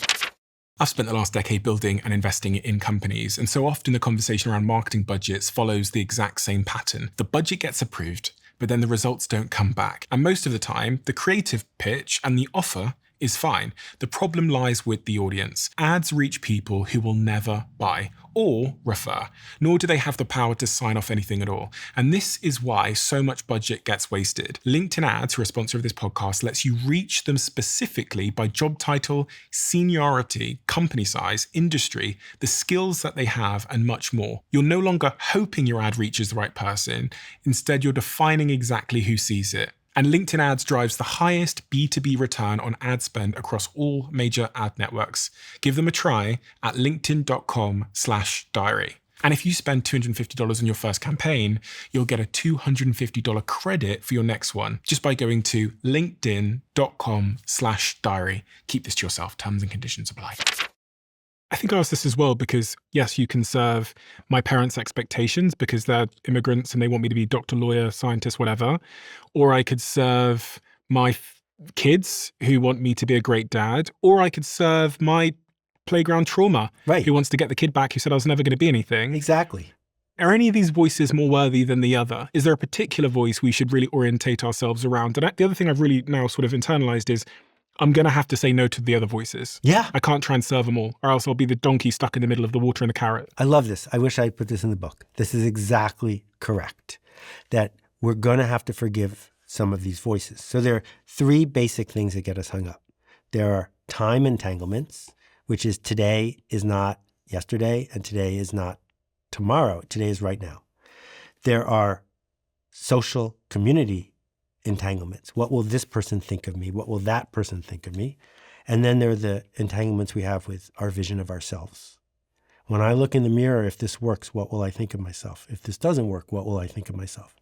I've spent the last decade building and investing in companies, and so often the conversation around marketing budgets follows the exact same pattern. The budget gets approved, but then the results don't come back. And most of the time, the creative pitch and the offer is fine. The problem lies with the audience. Ads reach people who will never buy or refer, nor do they have the power to sign off anything at all. And this is why so much budget gets wasted. LinkedIn Ads, who are a sponsor of this podcast, lets you reach them specifically by job title, seniority, company size, industry, the skills that they have, and much more. You're no longer hoping your ad reaches the right person. Instead, you're defining exactly who sees it. And LinkedIn Ads drives the highest B2B return on ad spend across all major ad networks. Give them a try at linkedin.com/diary. And if you spend $250 on your first campaign, you'll get a $250 credit for your next one just by going to linkedin.com/diary. Keep this to yourself. Terms and conditions apply. I think I asked this as well because, yes, you can serve my parents' expectations because they're immigrants and they want me to be doctor, lawyer, scientist, whatever. Or I could serve my kids who want me to be a great dad. Or I could serve my playground trauma who wants to get the kid back who said I was never going to be anything.
Exactly.
Are any of these voices more worthy than the other? Is there a particular voice we should really orientate ourselves around? And the other thing I've really now sort of internalized is I'm going to have to say no to the other voices.
Yeah.
I can't try and serve them all, or else I'll be the donkey stuck in the middle of the water and the carrot.
I love this. I wish I put this in the book. This is exactly correct, that we're going to have to forgive some of these voices. So there are three basic things that get us hung up. There are time entanglements, which is today is not yesterday, and today is not tomorrow. Today is right now. There are social community entanglements. What will this person think of me? What will that person think of me? And then there are the entanglements we have with our vision of ourselves. When I look in the mirror, if this works, what will I think of myself? If this doesn't work, what will I think of myself?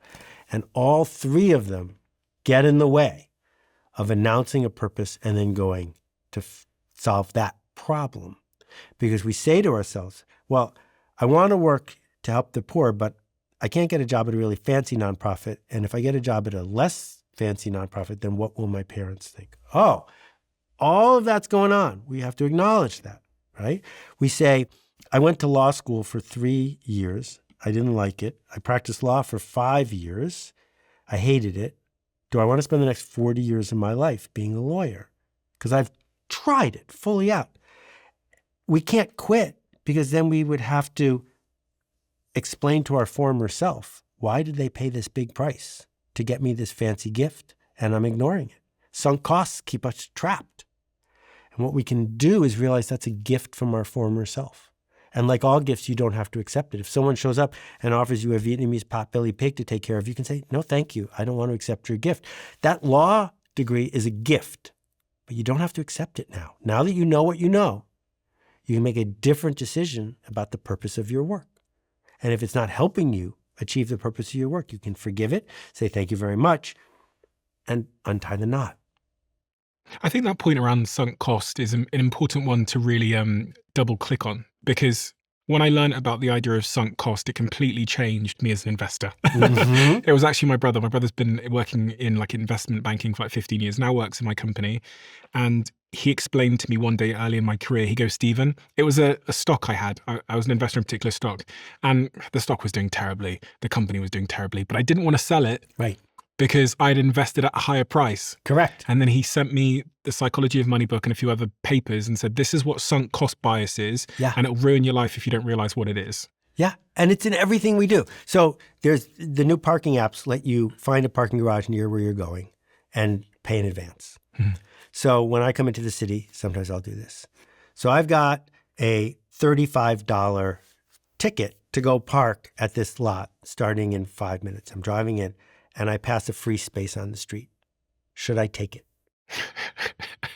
And all three of them get in the way of announcing a purpose and then going to solve that problem. Because we say to ourselves, well, I want to work to help the poor, but I can't get a job at a really fancy nonprofit. And if I get a job at a less fancy nonprofit, then what will my parents think? Oh, all of that's going on. We have to acknowledge that, right? We say, I went to law school for 3 years. I didn't like it. I practiced law for 5 years. I hated it. Do I want to spend the next 40 years of my life being a lawyer? Because I've tried it fully out. We can't quit because then we would have to explain to our former self, why did they pay this big price to get me this fancy gift? And I'm ignoring it. Sunk costs keep us trapped. And what we can do is realize that's a gift from our former self. And like all gifts, you don't have to accept it. If someone shows up and offers you a Vietnamese potbelly pig to take care of, you can say, no, thank you. I don't want to accept your gift. That law degree is a gift, but you don't have to accept it now. Now that you know what you know, you can make a different decision about the purpose of your work. And if it's not helping you achieve the purpose of your work, you can forgive it, say thank you very much, and untie the knot.
I think that point around sunk cost is an important one to really double click on, because when I learned about the idea of sunk cost, it completely changed me as an investor. Mm-hmm. It was actually my brother. My brother's been working in like investment banking for like 15 years, now works in my company. And he explained to me one day early in my career, he goes, Stephen, it was a stock I had. I was an investor in a particular stock, and the stock was doing terribly. The company was doing terribly, but I didn't want to sell it.
Right.
Because I'd invested at a higher price.
Correct.
And then he sent me the Psychology of Money book and a few other papers and said, this is what sunk cost bias is.
Yeah.
And it'll ruin your life if you don't realize what it is.
Yeah. And it's in everything we do. So there's the new parking apps let you find a parking garage near where you're going and pay in advance. Mm-hmm. So when I come into the city, sometimes I'll do this. So I've got a $35 ticket to go park at this lot starting in 5 minutes. I'm driving in. And I pass a free space on the street. Should I take it?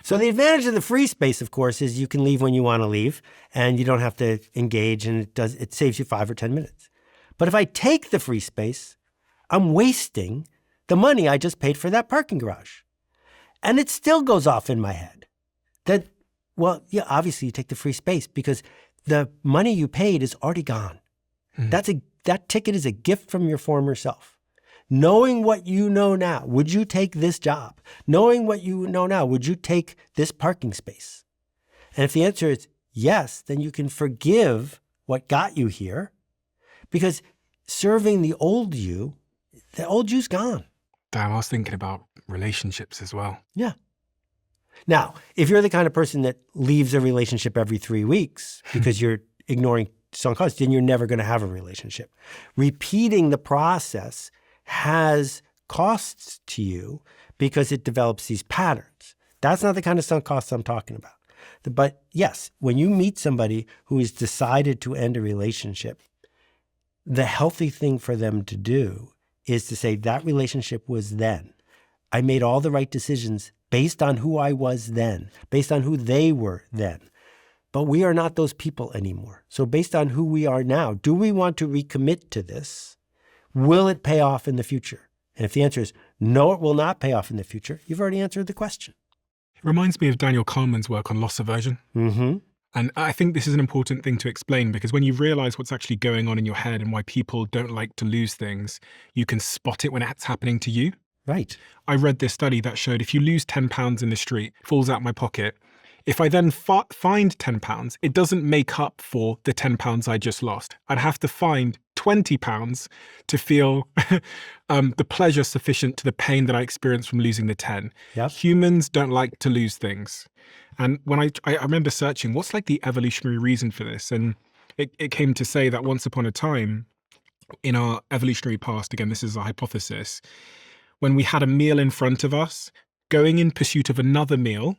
So the advantage of the free space, of course, is you can leave when you want to leave and you don't have to engage, and it saves you 5 or 10 minutes. But if I take the free space, I'm wasting the money I just paid for that parking garage. And it still goes off in my head that, well, yeah, obviously you take the free space because the money you paid is already gone. Mm. That ticket is a gift from your former self. Knowing what you know now, would you take this job? Knowing what you know now, would you take this parking space? And if the answer is yes, then you can forgive what got you here, because serving the old you's gone.
Damn, I was thinking about relationships as well.
Yeah. Now, if you're the kind of person that leaves a relationship every 3 weeks because you're ignoring sunk costs, then you're never going to have a relationship. Repeating the process has costs to you because it develops these patterns. That's not the kind of sunk costs I'm talking about. But yes, when you meet somebody who has decided to end a relationship, the healthy thing for them to do is to say, that relationship was then. I made all the right decisions based on who I was then, based on who they were then. But we are not those people anymore. So based on who we are now, do we want to recommit to this? Will it pay off in the future? And if the answer is no, it will not pay off in the future, you've already answered the question.
It reminds me of Daniel Kahneman's work on loss aversion.
Mm-hmm.
And I think this is an important thing to explain, because when you realize what's actually going on in your head and why people don't like to lose things, you can spot it when it's happening to you.
Right.
I read this study that showed if you lose £10 in the street, falls out my pocket, if I then find £10, it doesn't make up for the £10 I just lost. I'd have to find £20 to feel the pleasure sufficient to the pain that I experienced from losing the 10.
Yep.
Humans don't like to lose things. And when I remember searching, what's like the evolutionary reason for this? And it came to say that once upon a time in our evolutionary past, again, this is a hypothesis, when we had a meal in front of us, going in pursuit of another meal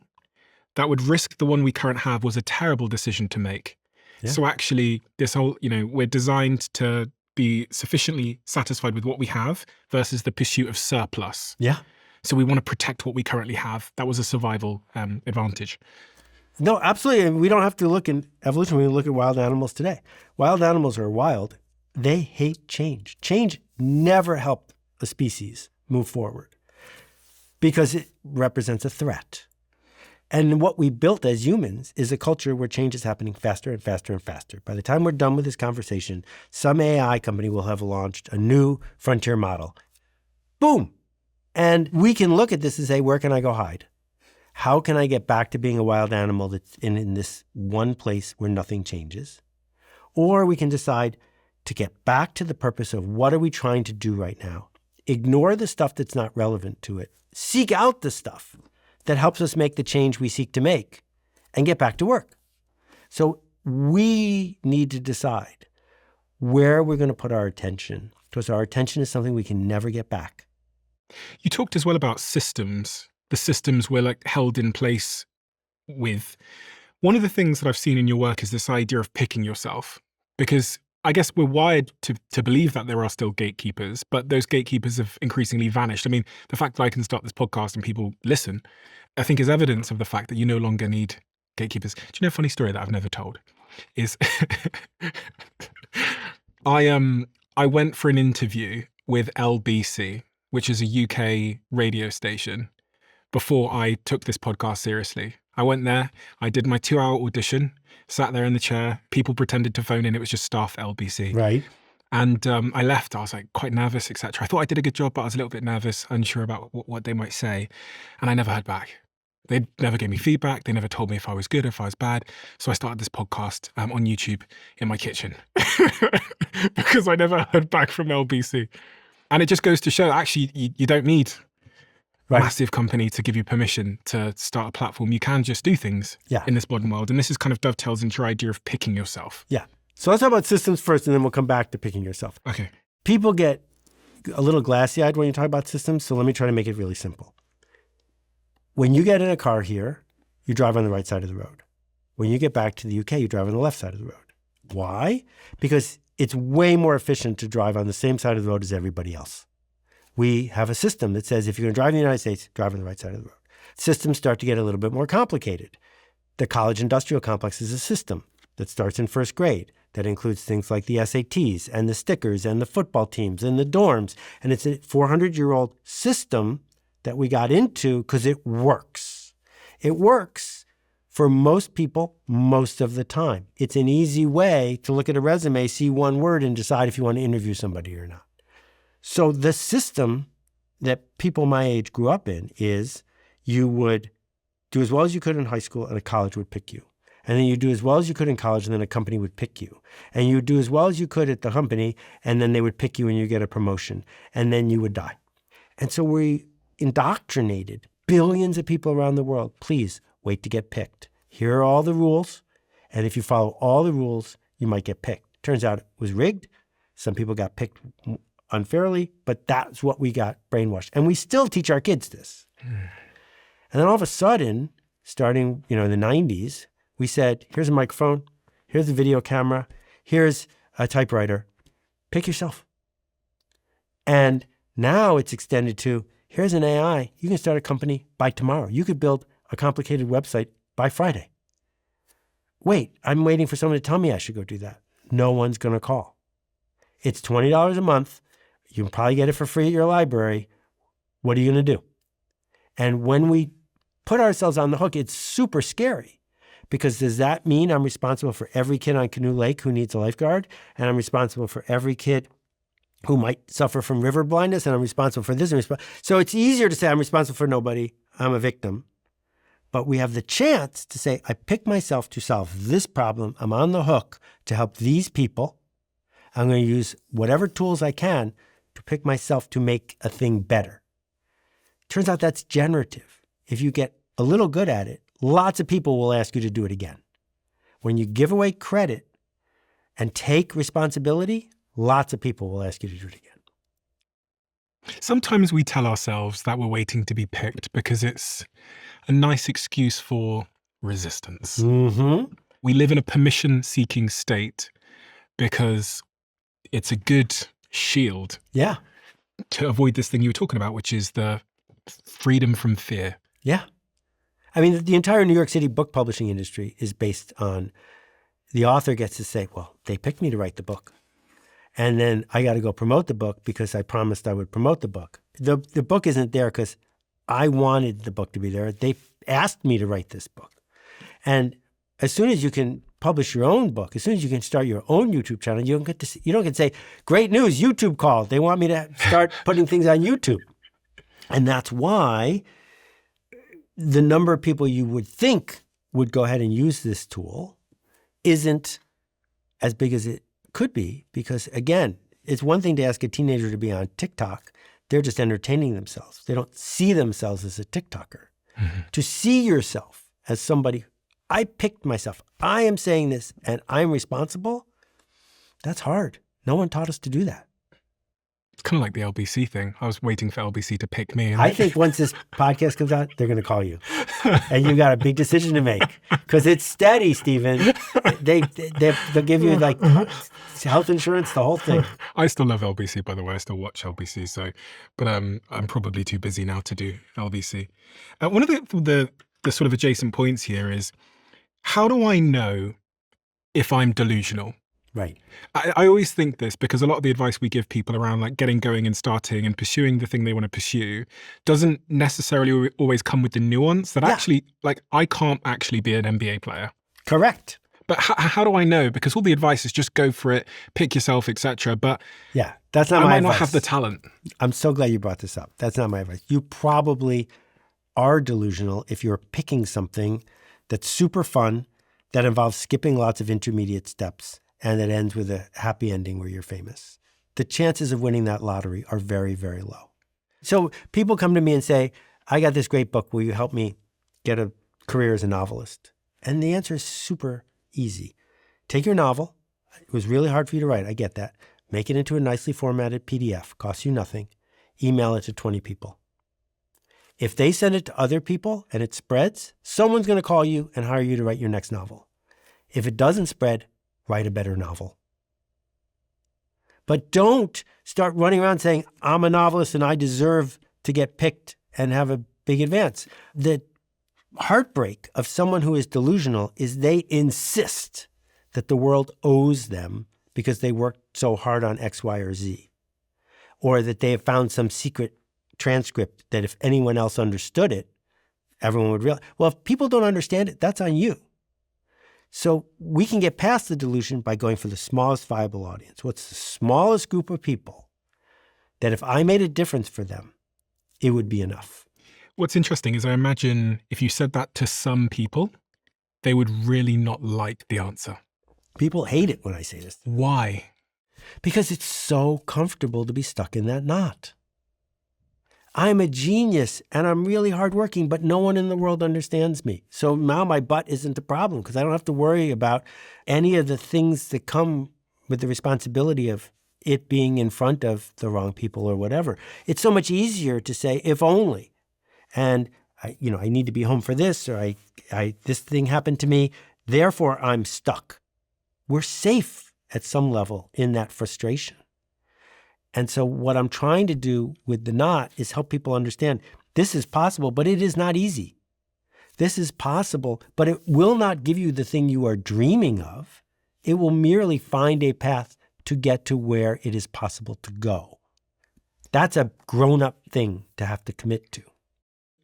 that would risk the one we currently have was a terrible decision to make. Yeah. So actually, this whole, we're designed to be sufficiently satisfied with what we have versus the pursuit of surplus.
Yeah.
So we want to protect what we currently have. That was a survival advantage.
No, absolutely. And we don't have to look in evolution. We look at wild animals today. Wild animals are wild. They hate change. Change never helped a species move forward because it represents a threat. And what we built as humans is a culture where change is happening faster and faster and faster. By the time we're done with this conversation, some AI company will have launched a new frontier model. Boom. And we can look at this and say, where can I go hide? How can I get back to being a wild animal that's in this one place where nothing changes? Or we can decide to get back to the purpose of what are we trying to do right now? Ignore the stuff that's not relevant to it. Seek out the stuff that helps us make the change we seek to make and get back to work. So we need to decide where we're going to put our attention, because our attention is something we can never get back.
You talked as well about systems, the systems we're like held in place with. One of the things that I've seen in your work is this idea of picking yourself, because I guess we're wired to believe that there are still gatekeepers, but those gatekeepers have increasingly vanished. I mean, the fact that I can start this podcast and people listen, I think is evidence of the fact that you no longer need gatekeepers. Do you know a funny story that I've never told? Is I went for an interview with LBC, which is a UK radio station, before I took this podcast seriously. I went there, I did my 2-hour audition, sat there in the chair, people pretended to phone in, it was just staff LBC.
Right.
And I left, I was like quite nervous, etc. I thought I did a good job, but I was a little bit nervous, unsure about what they might say. And I never heard back. They never gave me feedback. They never told me if I was good or if I was bad. So I started this podcast on YouTube in my kitchen because I never heard back from LBC. And it just goes to show, actually, you don't need a massive company to give you permission to start a platform. You can just do things in this modern world. And this is kind of dovetails into your idea of picking yourself.
Yeah. So let's talk about systems first, and then we'll come back to picking yourself.
Okay.
People get a little glassy-eyed when you talk about systems, so let me try to make it really simple. When you get in a car here, you drive on the right side of the road. When you get back to the UK, you drive on the left side of the road. Why? Because it's way more efficient to drive on the same side of the road as everybody else. We have a system that says if you're going to drive in the United States, drive on the right side of the road. Systems start to get a little bit more complicated. The college industrial complex is a system that starts in first grade that includes things like the SATs and the stickers and the football teams and the dorms. And it's a 400-year-old system that we got into because it works. It works for most people most of the time. It's an easy way to look at a resume, see one word, and decide if you want to interview somebody or not. So the system that people my age grew up in is you would do as well as you could in high school and a college would pick you. And then you do as well as you could in college and then a company would pick you. And you do as well as you could at the company and then they would pick you and you get a promotion. And then you would die. And so we indoctrinated billions of people around the world, please wait to get picked. Here are all the rules. And if you follow all the rules, you might get picked. Turns out it was rigged. Some people got picked unfairly, but that's what we got brainwashed. And we still teach our kids this. And then all of a sudden, starting in the 90s, we said, here's a microphone, here's a video camera, here's a typewriter. Pick yourself. And now it's extended to, here's an AI. You can start a company by tomorrow. You could build a complicated website by Friday. Wait, I'm waiting for someone to tell me I should go do that. No one's going to call. It's $20 a month. You can probably get it for free at your library. What are you going to do? And when we put ourselves on the hook, it's super scary. Because does that mean I'm responsible for every kid on Canoe Lake who needs a lifeguard? And I'm responsible for every kid who might suffer from river blindness? And I'm responsible for this. So it's easier to say I'm responsible for nobody. I'm a victim. But we have the chance to say, I pick myself to solve this problem. I'm on the hook to help these people. I'm going to use whatever tools I can to pick myself to make a thing better. Turns out that's generative. If you get a little good at it, lots of people will ask you to do it again. When you give away credit and take responsibility, lots of people will ask you to do it again.
Sometimes we tell ourselves that we're waiting to be picked because it's a nice excuse for resistance.
Mm-hmm.
We live in a permission-seeking state because it's a good shield to avoid this thing you were talking about, which is the freedom from fear.
Yeah. I mean, the entire New York City book publishing industry is based on the author gets to say, well, they picked me to write the book. And then I got to go promote the book because I promised I would promote the book. The book isn't there because I wanted the book to be there. They asked me to write this book. And as soon as you can publish your own book, as soon as you can start your own YouTube channel, you don't get to say, great news, YouTube called. They want me to start putting things on YouTube. And that's why the number of people you would think would go ahead and use this tool isn't as big as it could be. Because again, it's one thing to ask a teenager to be on TikTok. They're just entertaining themselves. They don't see themselves as a TikToker. Mm-hmm. To see yourself as somebody, I picked myself. I am saying this and I'm responsible. That's hard. No one taught us to do that.
It's kind of like the LBC thing. I was waiting for LBC to pick me.
I think once this podcast comes out, they're going to call you. And you got a big decision to make. Because it's steady, Stephen. They'll give you like health insurance, the whole thing.
I still love LBC, by the way. I still watch LBC. But I'm probably too busy now to do LBC. One of the sort of adjacent points here is, how do I know if I'm delusional?
Right.
I always think this because a lot of the advice we give people around like getting going and starting and pursuing the thing they want to pursue doesn't necessarily always come with the nuance that actually, like, I can't actually be an NBA player.
Correct.
But how do I know? Because all the advice is just go for it, pick yourself, etc. But
yeah, that's not my advice.
I might not have the talent.
I'm so glad you brought this up. That's not my advice. You probably are delusional if you're picking something that's super fun, that involves skipping lots of intermediate steps, and it ends with a happy ending where you're famous. The chances of winning that lottery are very, very low. So people come to me and say, I got this great book. Will you help me get a career as a novelist? And the answer is super easy. Take your novel. It was really hard for you to write. I get that. Make it into a nicely formatted PDF. Costs you nothing. Email it to 20 people. If they send it to other people and it spreads, someone's going to call you and hire you to write your next novel. If it doesn't spread, write a better novel. But don't start running around saying, I'm a novelist and I deserve to get picked and have a big advance. The heartbreak of someone who is delusional is they insist that the world owes them because they worked so hard on X, Y, or Z. Or that they have found some secret transcript that if anyone else understood it, everyone would realize. Well, if people don't understand it, that's on you. So we can get past the delusion by going for the smallest viable audience. What's the smallest group of people that if I made a difference for them, it would be enough?
What's interesting is I imagine if you said that to some people, they would really not like the answer.
People hate it when I say this.
Why?
Because it's so comfortable to be stuck in that knot. I'm a genius and I'm really hardworking, but no one in the world understands me. So now my butt isn't the problem because I don't have to worry about any of the things that come with the responsibility of it being in front of the wrong people or whatever. It's so much easier to say, if only. And I need to be home for this, or this thing happened to me, therefore I'm stuck. We're safe at some level in that frustration. And so what I'm trying to do with the knot is help people understand this is possible, but it is not easy. This is possible, but it will not give you the thing you are dreaming of. It will merely find a path to get to where it is possible to go. That's a grown-up thing to have to commit to.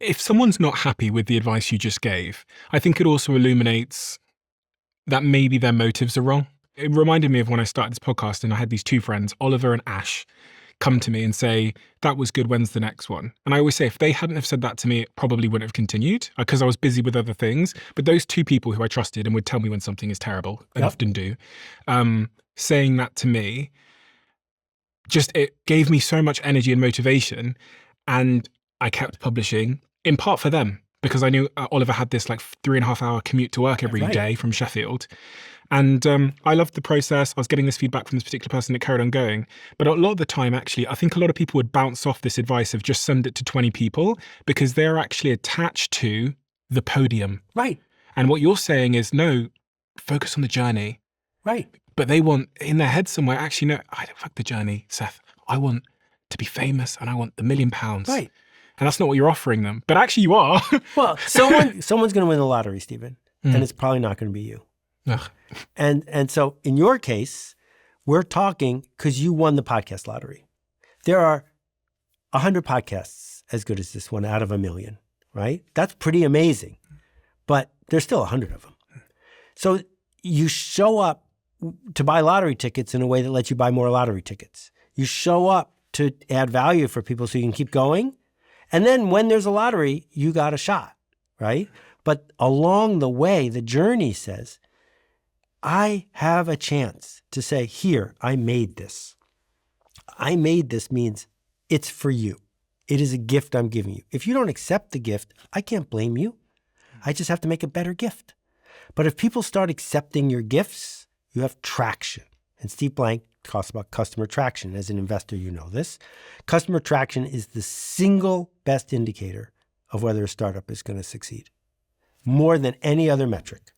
If someone's not happy with the advice you just gave, I think it also illuminates that maybe their motives are wrong. It reminded me of when I started this podcast and I had these two friends, Oliver and Ash, come to me and say, that was good, when's the next one? And I always say, if they hadn't have said that to me, it probably wouldn't have continued because I was busy with other things. But those two people who I trusted and would tell me when something is terrible, and often do, saying that to me, it gave me so much energy and motivation. And I kept publishing, in part for them, because I knew Oliver had this 3.5 hour commute to work every day from Sheffield. And I loved the process. I was getting this feedback from this particular person that carried on going. But a lot of the time, actually, I think a lot of people would bounce off this advice of just send it to 20 people because they're actually attached to the podium.
Right.
And what you're saying is, no, focus on the journey.
Right.
But they want, in their head somewhere, actually, no, I don't fuck the journey, Seth. I want to be famous and I want the £1 million.
Right.
And that's not what you're offering them. But actually you are.
Well, someone's going to win the lottery, Stephen. And it's probably not going to be you.
Ugh.
And so in your case, we're talking because you won the podcast lottery. There are 100 podcasts as good as this one out of 1 million, right? That's pretty amazing. But there's still 100 of them. So you show up to buy lottery tickets in a way that lets you buy more lottery tickets. You show up to add value for people so you can keep going. And then when there's a lottery, you got a shot, right? But along the way, the journey says, I have a chance to say, here, I made this. I made this means it's for you. It is a gift I'm giving you. If you don't accept the gift, I can't blame you. I just have to make a better gift. But if people start accepting your gifts, you have traction. And Steve Blank talks about customer traction. As an investor, you know this. Customer traction is the single best indicator of whether a startup is going to succeed, more than any other metric.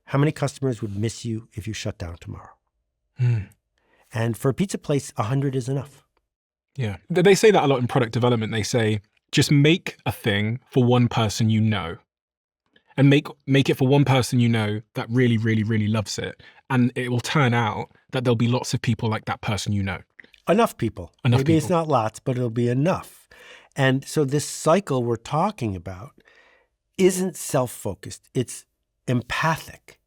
How many customers would miss you if you shut down tomorrow? And for a pizza place, 100 is enough.
Yeah. They say that a lot in product development. They say, just make a thing for one person you know. And make it for one person you know that really, really, really loves it. And it will turn out that there'll be lots of people like that person you know.
Enough people.
Enough
Maybe
people.
It's not lots, but it'll be enough. And so this cycle we're talking about isn't self-focused. It's empathic.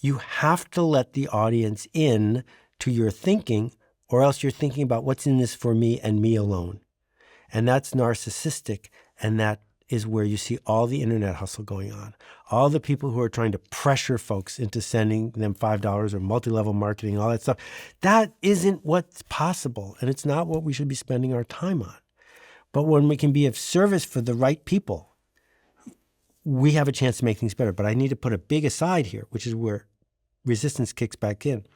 You have to let the audience in to your thinking, or else you're thinking about what's in this for me and me alone. And that's narcissistic, and that is where you see all the internet hustle going on. All the people who are trying to pressure folks into sending them $5 or multi-level marketing, all that stuff. That isn't what's possible, and it's not what we should be spending our time on. But when we can be of service for the right people, we have a chance to make things better. But I need to put a big aside here, which is where resistance kicks back in.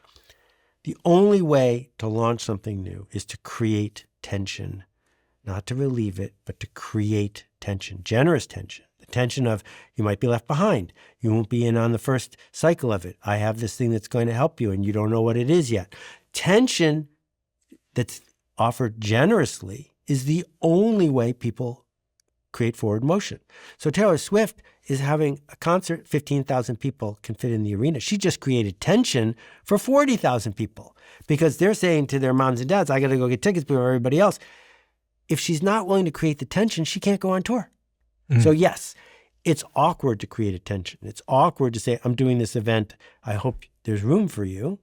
The only way to launch something new is to create tension, not to relieve it, but to create tension, generous tension. The tension of you might be left behind. You won't be in on the first cycle of it. I have this thing that's going to help you and you don't know what it is yet. Tension that's offered generously is the only way people create forward motion. So Taylor Swift is having a concert, 15,000 people can fit in the arena. She just created tension for 40,000 people because they're saying to their moms and dads, I got to go get tickets before everybody else. If she's not willing to create the tension, she can't go on tour. So yes, it's awkward to create a tension. It's awkward to say, I'm doing this event. I hope there's room for you.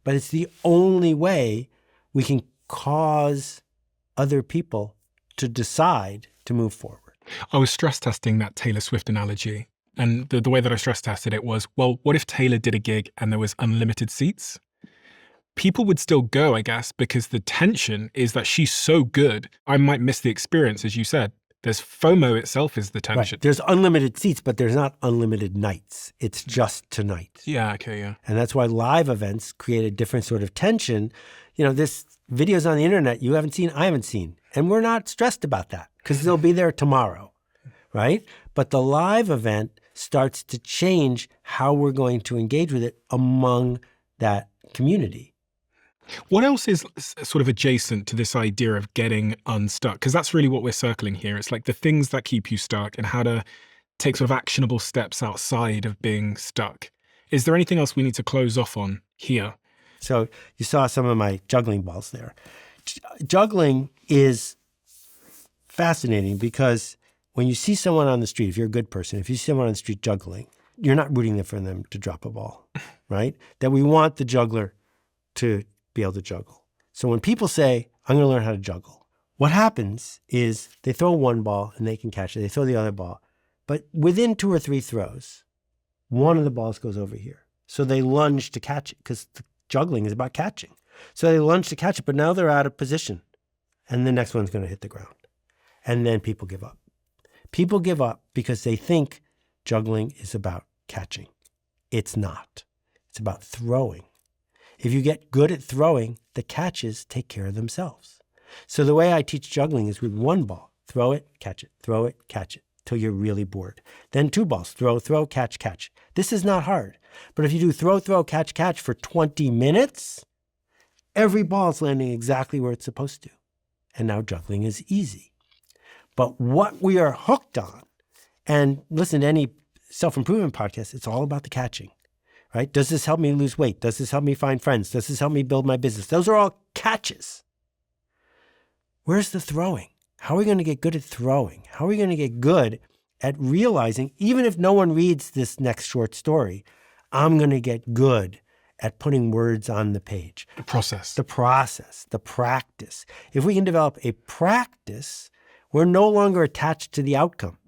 But it's the only way we can cause other people to decide to move forward.
I was stress testing that Taylor Swift analogy. And the way that I stress tested it was, well, what if Taylor did a gig and there was unlimited seats? people would still go, I guess, because the tension is that she's so good, I might miss the experience, as you said. There's FOMO itself is the tension.
Right. There's unlimited seats, but there's not unlimited nights. It's just tonight.
Yeah, okay, yeah.
And that's why live events create a different sort of tension. This videos on the internet you haven't seen, I haven't seen. And we're not stressed about that because they'll be there tomorrow, right? But the live event starts to change how we're going to engage with it among that community.
What else is sort of adjacent to this idea of getting unstuck? Because that's really what we're circling here. It's like the things that keep you stuck and how to take sort of actionable steps outside of being stuck. Is there anything else we need to close off on here?
So you saw some of my juggling balls there. Juggling is fascinating because when you see someone on the street, if you're a good person, if you see someone on the street juggling, you're not rooting for them to drop a ball, right? That we want the juggler to be able to juggle. So when people say, I'm going to learn how to juggle, what happens is they throw one ball and they can catch it. They throw the other ball. But within 2 or 3 throws, one of the balls goes over here. So they lunge to catch it because juggling is about catching. So they lunge to catch it, but now they're out of position. And the next one's going to hit the ground. And then people give up. People give up because they think juggling is about catching. It's not. It's about throwing. If you get good at throwing, the catches take care of themselves. So the way I teach juggling is with one ball. Throw it, catch it, throw it, catch it, till you're really bored. Then 2 balls. Throw, throw, catch, catch. This is not hard. But if you do throw, throw, catch, catch for 20 minutes, every ball is landing exactly where it's supposed to. And now juggling is easy. But what we are hooked on, and listen to any self-improvement podcast, it's all about the catching. Right? Does this help me lose weight? Does this help me find friends? Does this help me build my business? Those are all catches. Where's the throwing? How are we going to get good at throwing? How are we going to get good at realizing, even if no one reads this next short story, I'm going to get good at putting words on the page.
The process, the
practice. If we can develop a practice, we're no longer attached to the outcome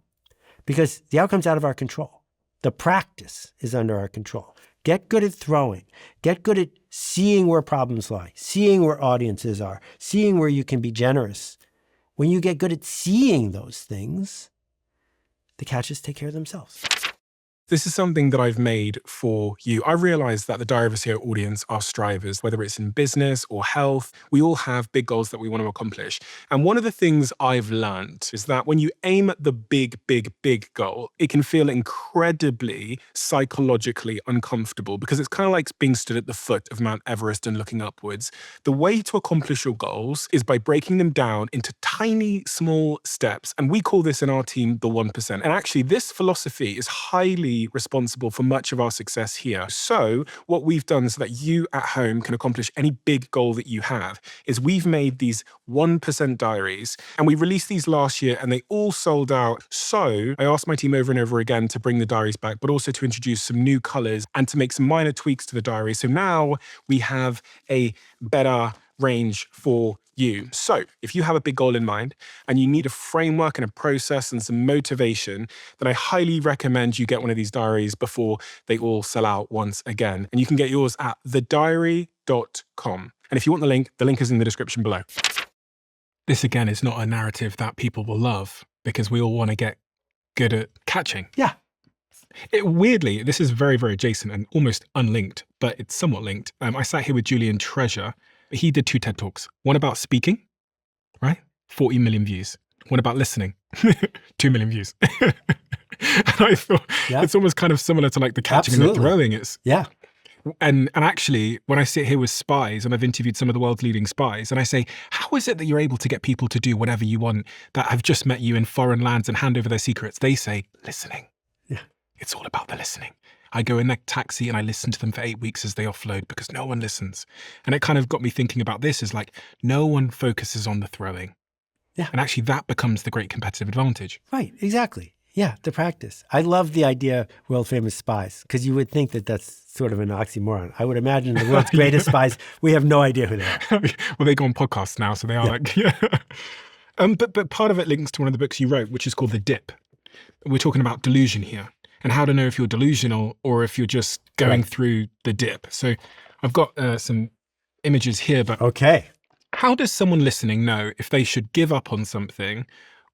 because the outcome's out of our control. The practice is under our control. Get good at throwing. Get good at seeing where problems lie, seeing where audiences are, seeing where you can be generous. When you get good at seeing those things, the catches take care of themselves.
This is something that I've made for you. I realize that the Diary of a CEO audience are strivers, whether it's in business or health. We all have big goals that we want to accomplish. And one of the things I've learned is that when you aim at the big, big, big goal, it can feel incredibly psychologically uncomfortable because it's kind of like being stood at the foot of Mount Everest and looking upwards. The way to accomplish your goals is by breaking them down into tiny, small steps. And we call this in our team the 1%. And actually, this philosophy is highly responsible for much of our success here. So what we've done so that you at home can accomplish any big goal that you have is we've made these 1% diaries, and we released these last year and they all sold out. So I asked my team over and over again to bring the diaries back, but also to introduce some new colors and to make some minor tweaks to the diary. So now we have a better range for you. So if you have a big goal in mind and you need a framework and a process and some motivation, then I highly recommend you get one of these diaries before they all sell out once again. And you can get yours at thediary.com. And if you want the link is in the description below. This again is not a narrative that people will love because we all want to get good at catching.
Yeah.
Weirdly, this is very, very adjacent and almost unlinked, but it's somewhat linked. I sat here with Julian Treasure. He did 2 TED Talks. One about speaking, right? 40 million views. One about listening, 2 million views. And I thought it's almost kind of similar to like the catching and the throwing. And actually, when I sit here with spies, and I've interviewed some of the world's leading spies, and I say, how is it that you're able to get people to do whatever you want that have just met you in foreign lands and hand over their secrets? They say, listening.
Yeah.
It's all about the listening. I go in their taxi and I listen to them for 8 weeks as they offload because no one listens. And it kind of got me thinking about this is like, no one focuses on the throwing.
Yeah.
And actually that becomes the great competitive advantage.
Right, exactly. Yeah, the practice. I love the idea world famous spies because you would think that that's sort of an oxymoron. I would imagine the world's greatest spies, we have no idea who they are.
Well, they go on podcasts now, so they are But part of it links to one of the books you wrote, which is called The Dip. We're talking about delusion here. And how to know if you're delusional or if you're just going through the dip. So I've got some images here, but
Okay.
how does someone listening know if they should give up on something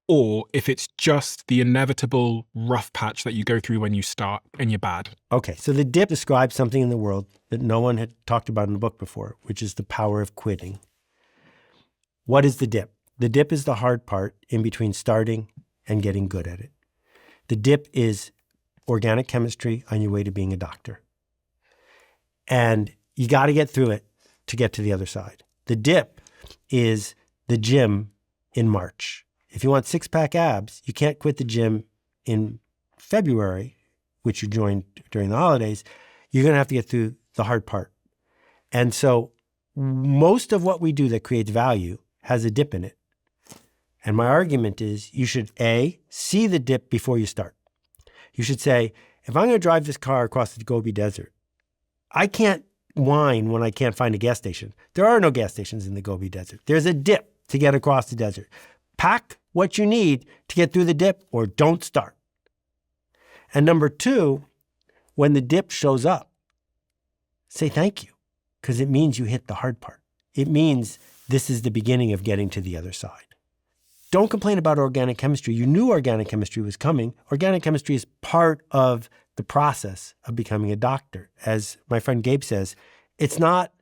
or if it's just the inevitable rough patch that you go through when you start and you're bad?
Okay. So the dip describes something in the world that no one had talked about in the book before, which is the power of quitting. What is the dip? The dip is the hard part in between starting and getting good at it. The dip is organic chemistry on your way to being a doctor. And you got to get through it to get to the other side. The dip is the gym in March. If you want six-pack abs, you can't quit the gym in February, which you joined during the holidays. You're going to have to get through the hard part. And so most of what we do that creates value has a dip in it. And my argument is you should, A, see the dip before you start. You should say, if I'm going to drive this car across the Gobi Desert, I can't whine when I can't find a gas station. There are no gas stations in the Gobi Desert. There's a dip to get across the desert. Pack what you need to get through the dip or don't start. And number two, when the dip shows up, say thank you, because it means you hit the hard part. It means this is the beginning of getting to the other side. Don't complain about organic chemistry. You knew organic chemistry was coming. Organic chemistry is part of the process of becoming a doctor. As my friend Gabe says, it's not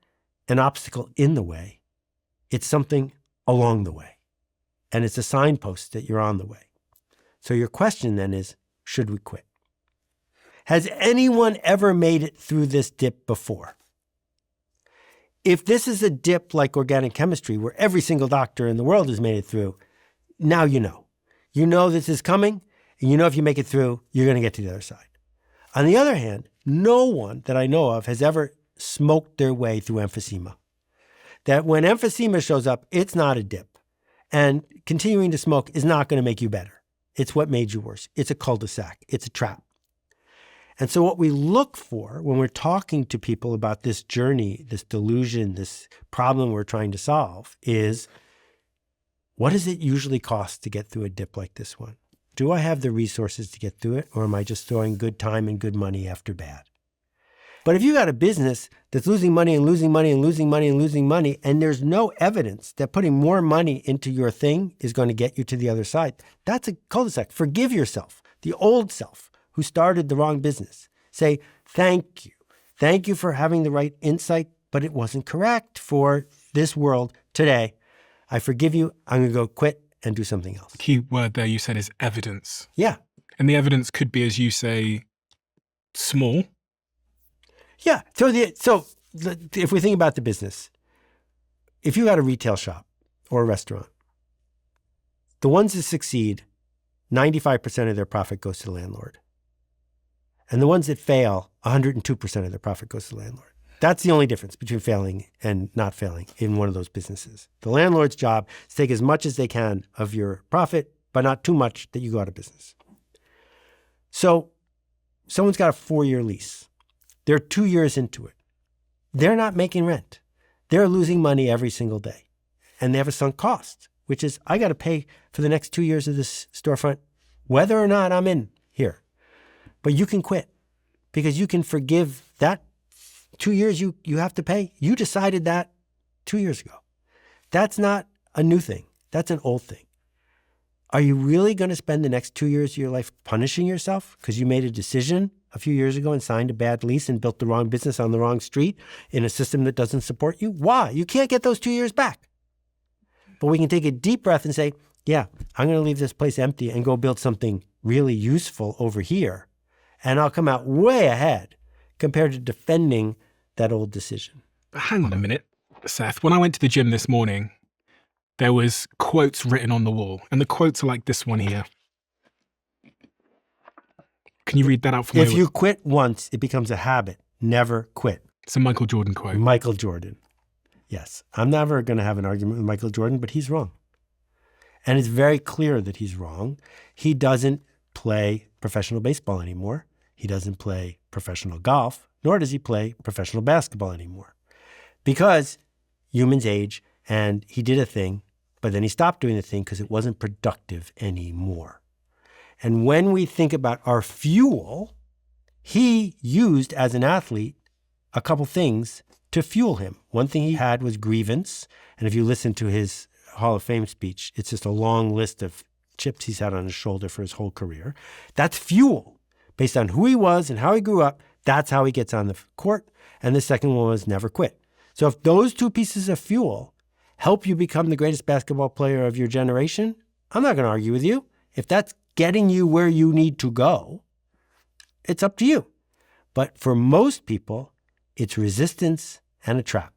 an obstacle in the way. It's something along the way. And it's a signpost that you're on the way. So your question then is, should we quit? Has anyone ever made it through this dip before? If this is a dip like organic chemistry, where every single doctor in the world has made it through, now you know. You know this is coming, and you know if you make it through, you're going to get to the other side. On the other hand, no one that I know of has ever smoked their way through emphysema. That when emphysema shows up, it's not a dip. And continuing to smoke is not going to make you better. It's what made you worse. It's a cul-de-sac. It's a trap. And so what we look for when we're talking to people about this journey, this delusion, this problem we're trying to solve is, what does it usually cost to get through a dip like this one? Do I have the resources to get through it, or am I just throwing good time and good money after bad? But if you got a business that's losing money and losing money and losing money and losing money, and there's no evidence that putting more money into your thing is going to get you to the other side, that's a cul-de-sac. Forgive yourself, the old self who started the wrong business. Say, thank you. Thank you for having the right insight, but it wasn't correct for this world today. I forgive you. I'm going to go quit and do something else.
The key word there you said is evidence.
Yeah.
And the evidence could be, as you say, small.
Yeah. So if we think about the business, if you got a retail shop or a restaurant, the ones that succeed, 95% of their profit goes to the landlord. And the ones that fail, 102% of their profit goes to the landlord. That's the only difference between failing and not failing in one of those businesses. The landlord's job is to take as much as they can of your profit, but not too much that you go out of business. So someone's got a 4-year lease. They're 2 years into it. They're not making rent. They're losing money every single day. And they have a sunk cost, which is, I got to pay for the next 2 years of this storefront, whether or not I'm in here. But you can quit because you can forgive that 2 years you have to pay. You decided that 2 years ago. That's not a new thing. That's an old thing. Are you really going to spend the next 2 years of your life punishing yourself because you made a decision a few years ago and signed a bad lease and built the wrong business on the wrong street in a system that doesn't support you? Why? You can't get those 2 years back. But we can take a deep breath and say, yeah, I'm going to leave this place empty and go build something really useful over here. And I'll come out way ahead compared to defending that old decision.
But hang on a minute, Seth. When I went to the gym this morning, there was quotes written on the wall. And the quotes are like this one here. Can you read that out for me?
If you quit once, it becomes a habit. Never quit.
It's a Michael Jordan quote.
Michael Jordan. Yes. I'm never going to have an argument with Michael Jordan, but he's wrong. And it's very clear that he's wrong. He doesn't play professional baseball anymore. He doesn't play professional golf, nor does he play professional basketball anymore. Because humans age, and he did a thing, but then he stopped doing the thing because it wasn't productive anymore. And when we think about our fuel, he used as an athlete a couple things to fuel him. One thing he had was grievance. And if you listen to his Hall of Fame speech, it's just a long list of chips he's had on his shoulder for his whole career. That's fuel. Based on who he was and how he grew up, that's how he gets on the court. And the second one was never quit. So if those two pieces of fuel help you become the greatest basketball player of your generation, I'm not going to argue with you. If that's getting you where you need to go, it's up to you. But for most people, it's resistance and a trap.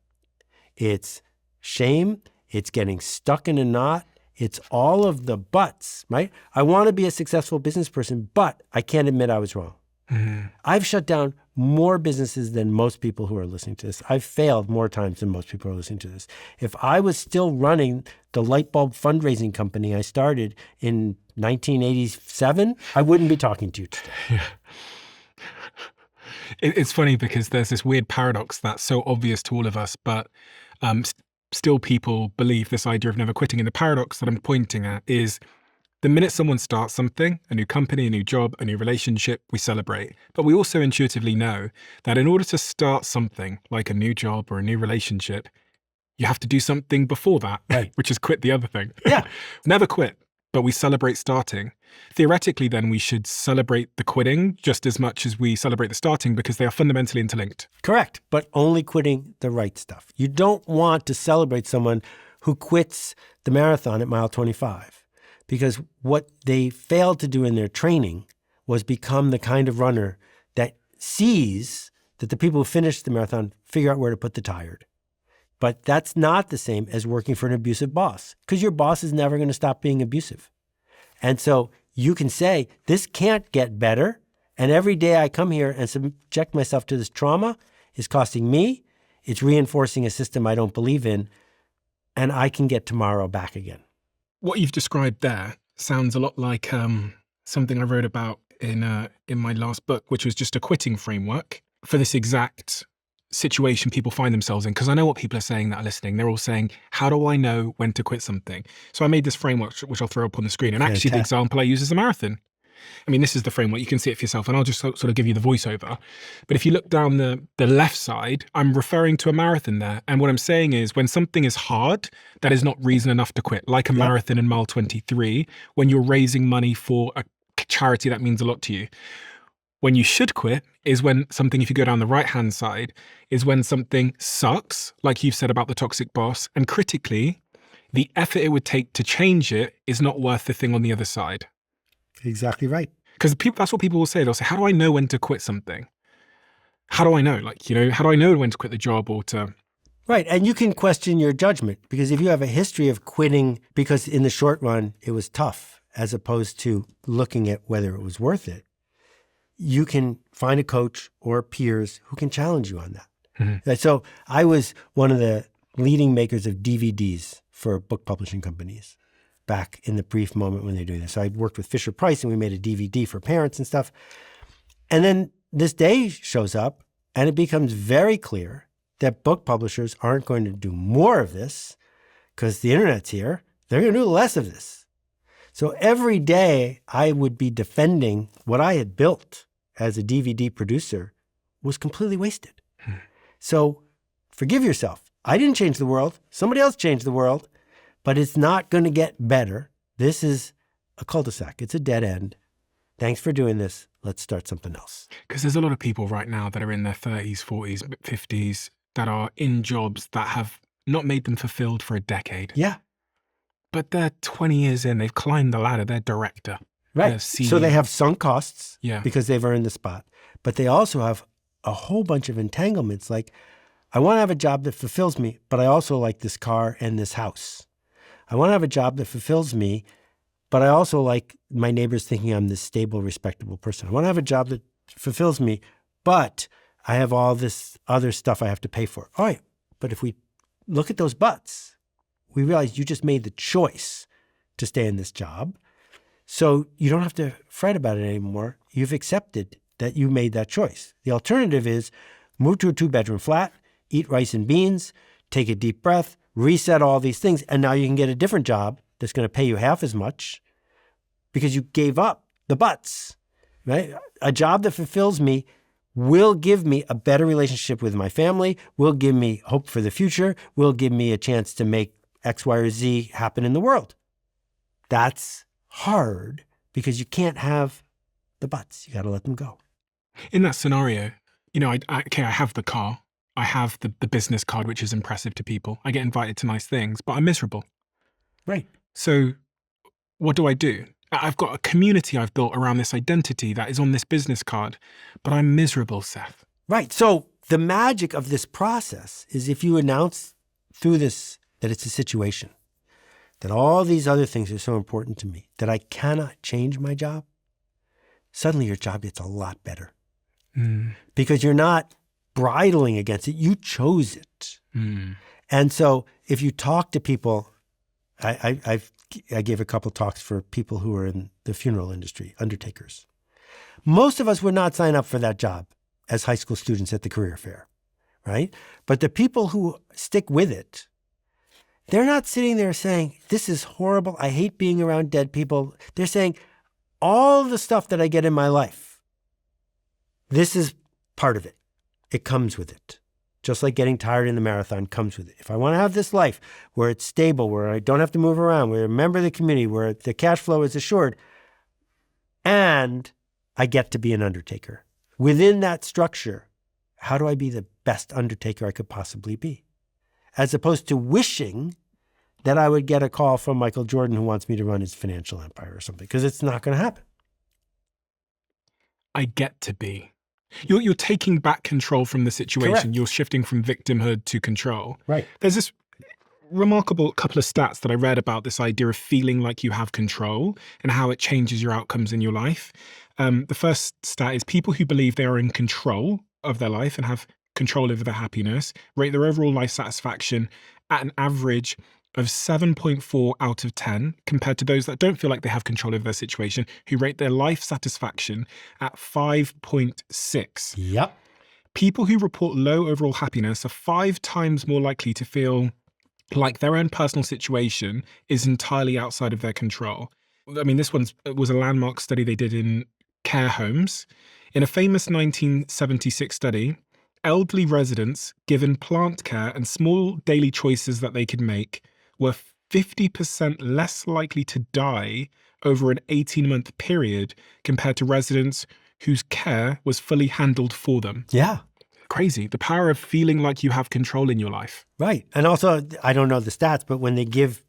It's shame. It's getting stuck in a knot. It's all of the buts, right? I want to be a successful business person, but I can't admit I was wrong. Mm-hmm. I've shut down more businesses than most people who are listening to this. I've failed more times than most people who are listening to this. If I was still running the light bulb fundraising company I started in 1987, I wouldn't be talking to you today.
Yeah. It's funny because there's this weird paradox that's so obvious to all of us, but still people believe this idea of never quitting. And the paradox that I'm pointing at is the minute someone starts something, a new company, a new job, a new relationship, we celebrate. But we also intuitively know that in order to start something like a new job or a new relationship, you have to do something before that,
right,
which is quit the other thing.
Yeah.
Never quit, but we celebrate starting. Theoretically, then, we should celebrate the quitting just as much as we celebrate the starting because they are fundamentally interlinked.
Correct, but only quitting the right stuff. You don't want to celebrate someone who quits the marathon at mile 25 because what they failed to do in their training was become the kind of runner that sees that the people who finish the marathon figure out where to put the tired. But that's not the same as working for an abusive boss because your boss is never going to stop being abusive. And so you can say, this can't get better. And every day I come here and subject myself to this trauma is costing me. It's reinforcing a system I don't believe in. And I can get tomorrow back again.
What you've described there sounds a lot like something I wrote about in my last book, which was just a quitting framework for this exact situation people find themselves in. Because I know what people are saying that are listening. They're all saying, how do I know when to quit something? So I made this framework, which I'll throw up on the screen. And actually the example I use is a marathon. I mean, this is the framework. You can see it for yourself. And I'll just sort of give you the voiceover. But if you look down the left side, I'm referring to a marathon there. And what I'm saying is when something is hard, that is not reason enough to quit. Like a marathon in mile 23, when you're raising money for a charity that means a lot to you. When you should quit is when something, if you go down the right-hand side, is when something sucks, like you've said about the toxic boss, and critically, the effort it would take to change it is not worth the thing on the other side.
Exactly right.
Because that's what people will say. They'll say, how do I know when to quit something? How do I know? How do I know when to quit the job or to...
Right, and you can question your judgment because if you have a history of quitting because in the short run it was tough as opposed to looking at whether it was worth it, you can find a coach or peers who can challenge you on that. Mm-hmm. So I was one of the leading makers of DVDs for book publishing companies back in the brief moment when they're doing this. So I worked with Fisher Price and we made a DVD for parents and stuff. And then this day shows up and it becomes very clear that book publishers aren't going to do more of this because the internet's here. They're going to do less of this. So every day I would be defending what I had built as a DVD producer was completely wasted. So forgive yourself. I didn't change the world. Somebody else changed the world, but it's not going to get better. This is a cul-de-sac. It's a dead end. Thanks for doing this. Let's start something else.
Because there's a lot of people right now that are in their 30s, 40s, 50s that are in jobs that have not made them fulfilled for a decade.
Yeah.
But they're 20 years in, they've climbed the ladder, they're director.
Right. So they have sunk costs because they've earned the spot. But they also have a whole bunch of entanglements. Like, I want to have a job that fulfills me, but I also like this car and this house. I want to have a job that fulfills me, but I also like my neighbors thinking I'm this stable, respectable person. I want to have a job that fulfills me, but I have all this other stuff I have to pay for. All right. But if we look at those buts, we realize you just made the choice to stay in this job. So you don't have to fret about it anymore. You've accepted that you made that choice. The alternative is move to a 2-bedroom flat, eat rice and beans, take a deep breath, reset all these things, and now you can get a different job that's going to pay you half as much because you gave up the buts, right? A job that fulfills me will give me a better relationship with my family, will give me hope for the future, will give me a chance to make X, Y, or Z happen in the world. That's hard because you can't have the buts. You got to let them go.
In that scenario, I have the car. I have the business card, which is impressive to people. I get invited to nice things, but I'm miserable.
Right.
So what do I do? I've got a community I've built around this identity that is on this business card, but I'm miserable, Seth.
Right. So the magic of this process is if you announce through this that it's a situation, that all these other things are so important to me, that I cannot change my job, suddenly your job gets a lot better. Because you're not bridling against it. You chose it. And so if you talk to people, I gave a couple talks for people who are in the funeral industry, undertakers. Most of us would not sign up for that job as high school students at the career fair, right? But the people who stick with it, they're not sitting there saying, this is horrible, I hate being around dead people. They're saying, all the stuff that I get in my life, this is part of it. It comes with it. Just like getting tired in the marathon comes with it. If I want to have this life where it's stable, where I don't have to move around, where I'm a member of the community, where the cash flow is assured, and I get to be an undertaker. Within that structure, how do I be the best undertaker I could possibly be? As opposed to wishing that I would get a call from Michael Jordan who wants me to run his financial empire or something, because it's not going to happen.
I get to be. You're taking back control from the situation.
Correct.
You're shifting from victimhood to control.
Right.
There's this remarkable couple of stats that I read about this idea of feeling like you have control and how it changes your outcomes in your life. The first stat is people who believe they are in control of their life and have control over their happiness rate their overall life satisfaction at an average of 7.4 out of 10, compared to those that don't feel like they have control over their situation, who rate their life satisfaction at 5.6.
Yep.
People who report low overall happiness are 5 times more likely to feel like their own personal situation is entirely outside of their control. I mean, this was a landmark study they did in care homes. In a famous 1976 study, elderly residents given plant care and small daily choices that they could make were 50% less likely to die over an 18-month period compared to residents whose care was fully handled for them.
Yeah.
Crazy. The power of feeling like you have control in your life.
Right. And also, I don't know the stats, but when they give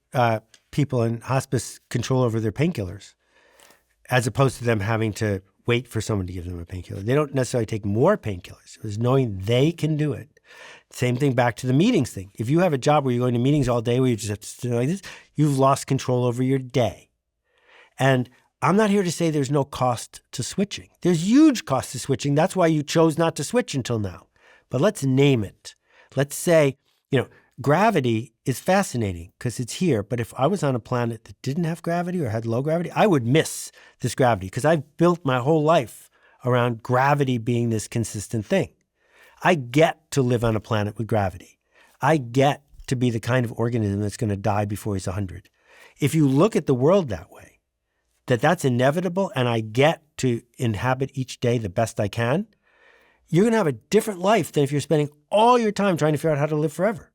people in hospice control over their painkillers, as opposed to them having to wait for someone to give them a painkiller, they don't necessarily take more painkillers. It was knowing they can do it. Same thing back to the meetings thing. If you have a job where you're going to meetings all day where you just have to sit like this, you've lost control over your day. And I'm not here to say there's no cost to switching. There's huge cost to switching. That's why you chose not to switch until now. But let's name it. Let's say, gravity is fascinating because it's here. But if I was on a planet that didn't have gravity or had low gravity, I would miss this gravity because I've built my whole life around gravity being this consistent thing. I get to live on a planet with gravity. I get to be the kind of organism that's going to die before he's 100. If you look at the world that way, that's inevitable and I get to inhabit each day the best I can, you're going to have a different life than if you're spending all your time trying to figure out how to live forever.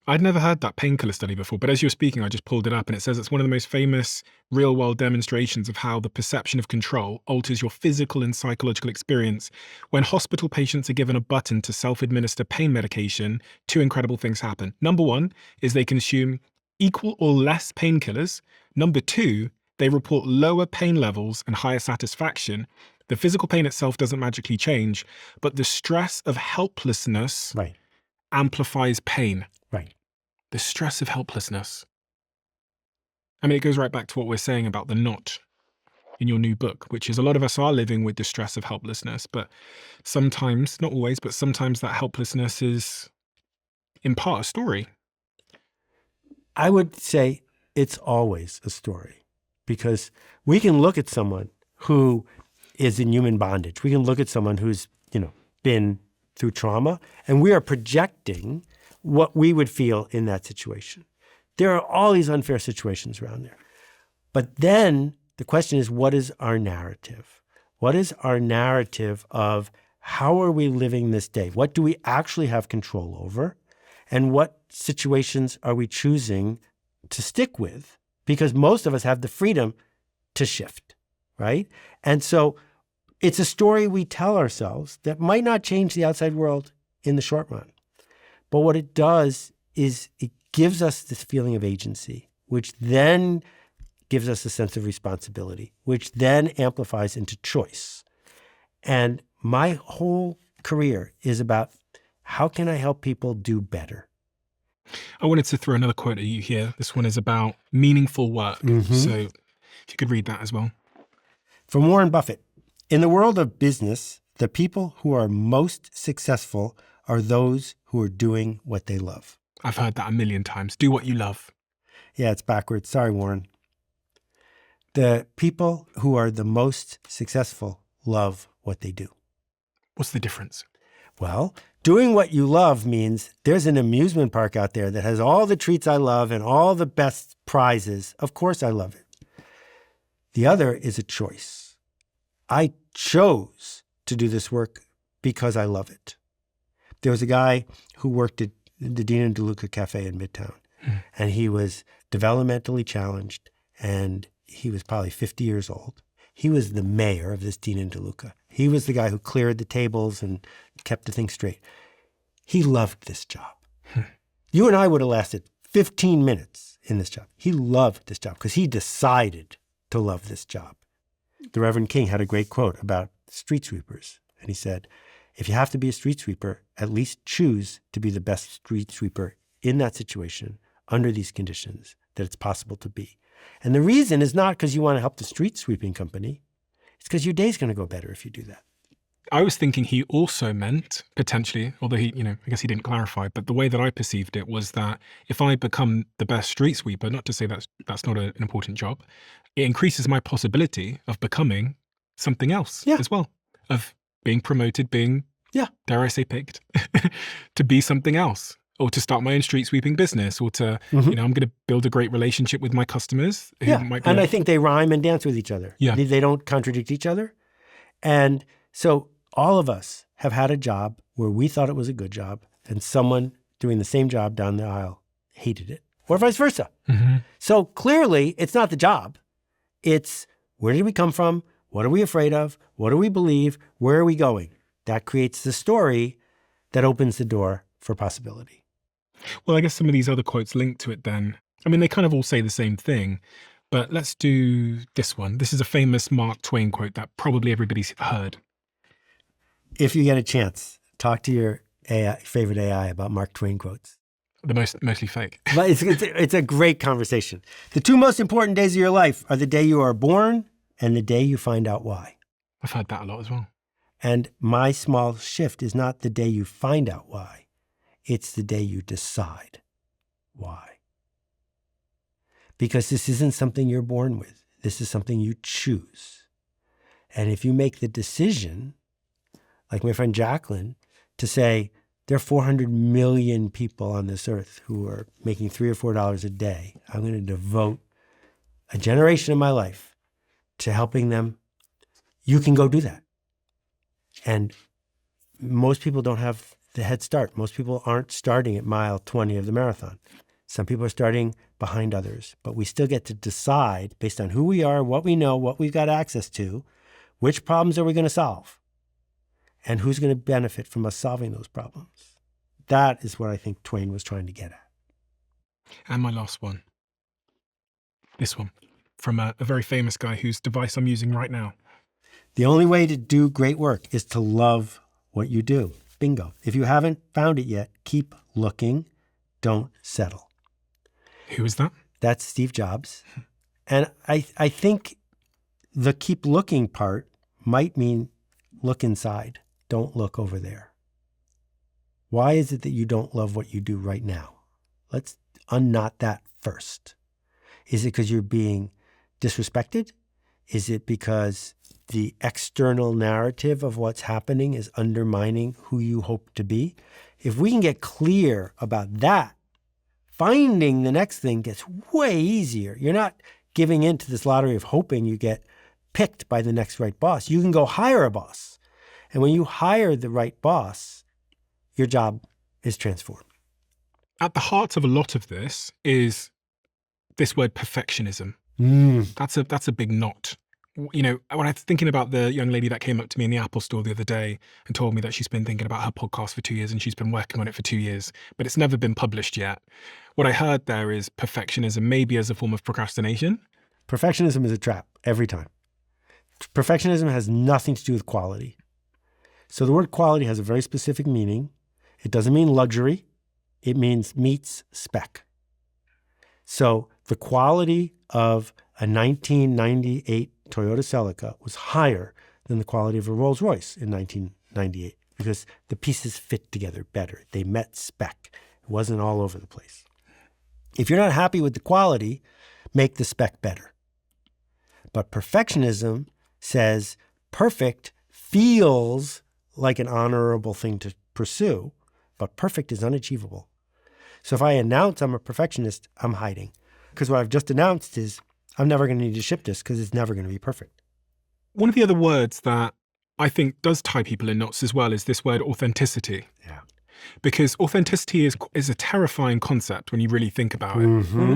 I'd never heard that painkiller study before, but as you were speaking, I just pulled it up and it says it's one of the most famous real-world demonstrations of how the perception of control alters your physical and psychological experience. When hospital patients are given a button to self-administer pain medication, 2 incredible things happen. Number 1 is they consume equal or less painkillers. Number 2, they report lower pain levels and higher satisfaction. The physical pain itself doesn't magically change, but the stress of helplessness amplifies pain.
Right.
The stress of helplessness. I mean, it goes right back to what we're saying about the knot in your new book, which is a lot of us are living with the stress of helplessness, but sometimes, not always, but sometimes that helplessness is in part a story.
I would say it's always a story because we can look at someone who is in human bondage. We can look at someone who's, been through trauma, and we are projecting what we would feel in that situation. There are all these unfair situations around there. But then the question is, what is our narrative? What is our narrative of how are we living this day? What do we actually have control over? And what situations are we choosing to stick with? Because most of us have the freedom to shift, right? And so it's a story we tell ourselves that might not change the outside world in the short run. But what it does is it gives us this feeling of agency, which then gives us a sense of responsibility, which then amplifies into choice. And my whole career is about how can I help people do better?
I wanted to throw another quote at you here. This one is about meaningful work. So if you could read that as well.
From Warren Buffett, in the world of business, the people who are most successful are those who are doing what they love.
I've heard that a million times. Do what you love.
Yeah, it's backwards. Sorry, Warren. The people who are the most successful love what they do.
What's the difference?
Well, doing what you love means there's an amusement park out there that has all the treats I love and all the best prizes. Of course I love it. The other is a choice. I chose to do this work because I love it. There was a guy who worked at the Dean and DeLuca Cafe in Midtown, and he was developmentally challenged, and he was probably 50 years old. He was the mayor of this Dean and DeLuca. He was the guy who cleared the tables and kept the thing straight. He loved this job. You and I would have lasted 15 minutes in this job. He loved this job because he decided to love this job. The Reverend King had a great quote about street sweepers. And he said, if you have to be a street sweeper, at least choose to be the best street sweeper in that situation, under these conditions, that it's possible to be. And the reason is not because you want to help the street sweeping company. It's because your day's going to go better if you do that.
I was thinking he also meant, potentially, although he, I guess he didn't clarify, but the way that I perceived it was that if I become the best street sweeper, not to say that's not an important job, it increases my possibility of becoming something else as well, of being promoted, being, dare I say, picked, to be something else, or to start my own street sweeping business, or to, I'm going to build a great relationship with my customers.
And I think they rhyme and dance with each other.
Yeah.
They don't contradict each other. And so all of us have had a job where we thought it was a good job, and someone doing the same job down the aisle hated it, or vice versa. So clearly, it's not the job. It's where did we come from? What are we afraid of? What do we believe? Where are we going? That creates the story that opens the door for possibility.
Well, I guess some of these other quotes linked to it then. I mean, they kind of all say the same thing, but let's do this one. This is a famous Mark Twain quote that probably everybody's heard.
If you get a chance, talk to your favorite AI about Mark Twain quotes.
Mostly fake.
But it's a great conversation. The two most important days of your life are the day you are born and the day you find out why.
I've heard that a lot as well.
And my small shift is not the day you find out why. It's the day you decide why. Because this isn't something you're born with. This is something you choose. And if you make the decision, like my friend Jacqueline, to say, there are 400 million people on this earth who are making $3 or $4 a day. I'm going to devote a generation of my life to helping them. You can go do that. And most people don't have the head start. Most people aren't starting at mile 20 of the marathon. Some people are starting behind others, but we still get to decide based on who we are, what we know, what we've got access to, which problems are we going to solve, and who's going to benefit from us solving those problems. That is what I think Twain was trying to get at.
And my last one. This one, from a very famous guy whose device I'm using right now.
The only way to do great work is to love what you do. Bingo. If you haven't found it yet, keep looking. Don't settle.
Who is that?
That's Steve Jobs. And I think the keep looking part might mean look inside. Don't look over there. Why is it that you don't love what you do right now? Let's unknot that first. Is it because you're being disrespected? Is it because the external narrative of what's happening is undermining who you hope to be? If we can get clear about that, finding the next thing gets way easier. You're not giving in to this lottery of hoping you get picked by the next right boss. You can go hire a boss And when you hire the right boss, your job is transformed.
At the heart of a lot of this is this word perfectionism. That's a big knot. You know, when I was thinking about the young lady that came up to me in the Apple store the other day and told me that she's been thinking about her podcast for 2 years and she's been working on it for 2 years, but it's never been published yet. What I heard there is perfectionism, maybe as a form of procrastination.
Perfectionism is a trap every time. Perfectionism has nothing to do with quality. So the word quality has a very specific meaning. It doesn't mean luxury. It means meets spec. So the quality of a 1998 Toyota Celica was higher than the quality of a Rolls Royce in 1998 because the pieces fit together better. They met spec. It wasn't all over the place. If you're not happy with the quality, make the spec better. But perfectionism says perfect feels like an honorable thing to pursue, but perfect is unachievable. So if I announce I'm a perfectionist, I'm hiding. Because what I've just announced is I'm never going to need to ship this because it's never going to be perfect.
One of the other words that I think does tie people in knots as well is this word authenticity.
Yeah.
Because authenticity is a terrifying concept when you really think about it.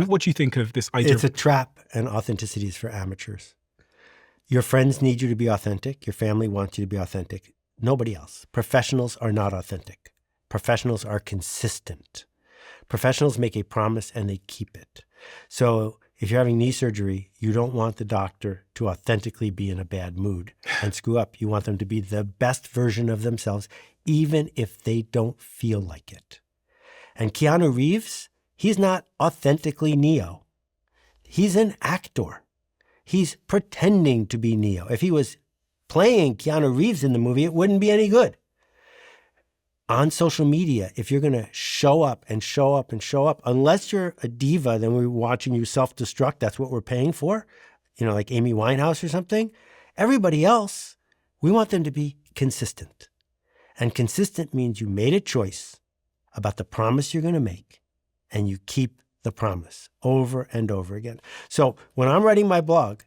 What do you think of this idea?
It's a trap, and authenticity is for amateurs. Your friends need you to be authentic. Your family wants you to be authentic. Nobody else. Professionals are not authentic. Professionals are consistent. Professionals make a promise and they keep it. So if you're having knee surgery, you don't want the doctor to authentically be in a bad mood and screw up. You want them to be the best version of themselves, even if they don't feel like it. And Keanu Reeves, he's not authentically Neo. He's an actor. He's pretending to be Neo. If he was playing Keanu Reeves in the movie, it wouldn't be any good. On social media, if you're going to show up and show up and show up, unless you're a diva, then we're watching you self-destruct. That's what we're paying for, like Amy Winehouse or something. Everybody else, we want them to be consistent. And consistent means you made a choice about the promise you're going to make, and you keep the promise over and over again. So when I'm writing my blog,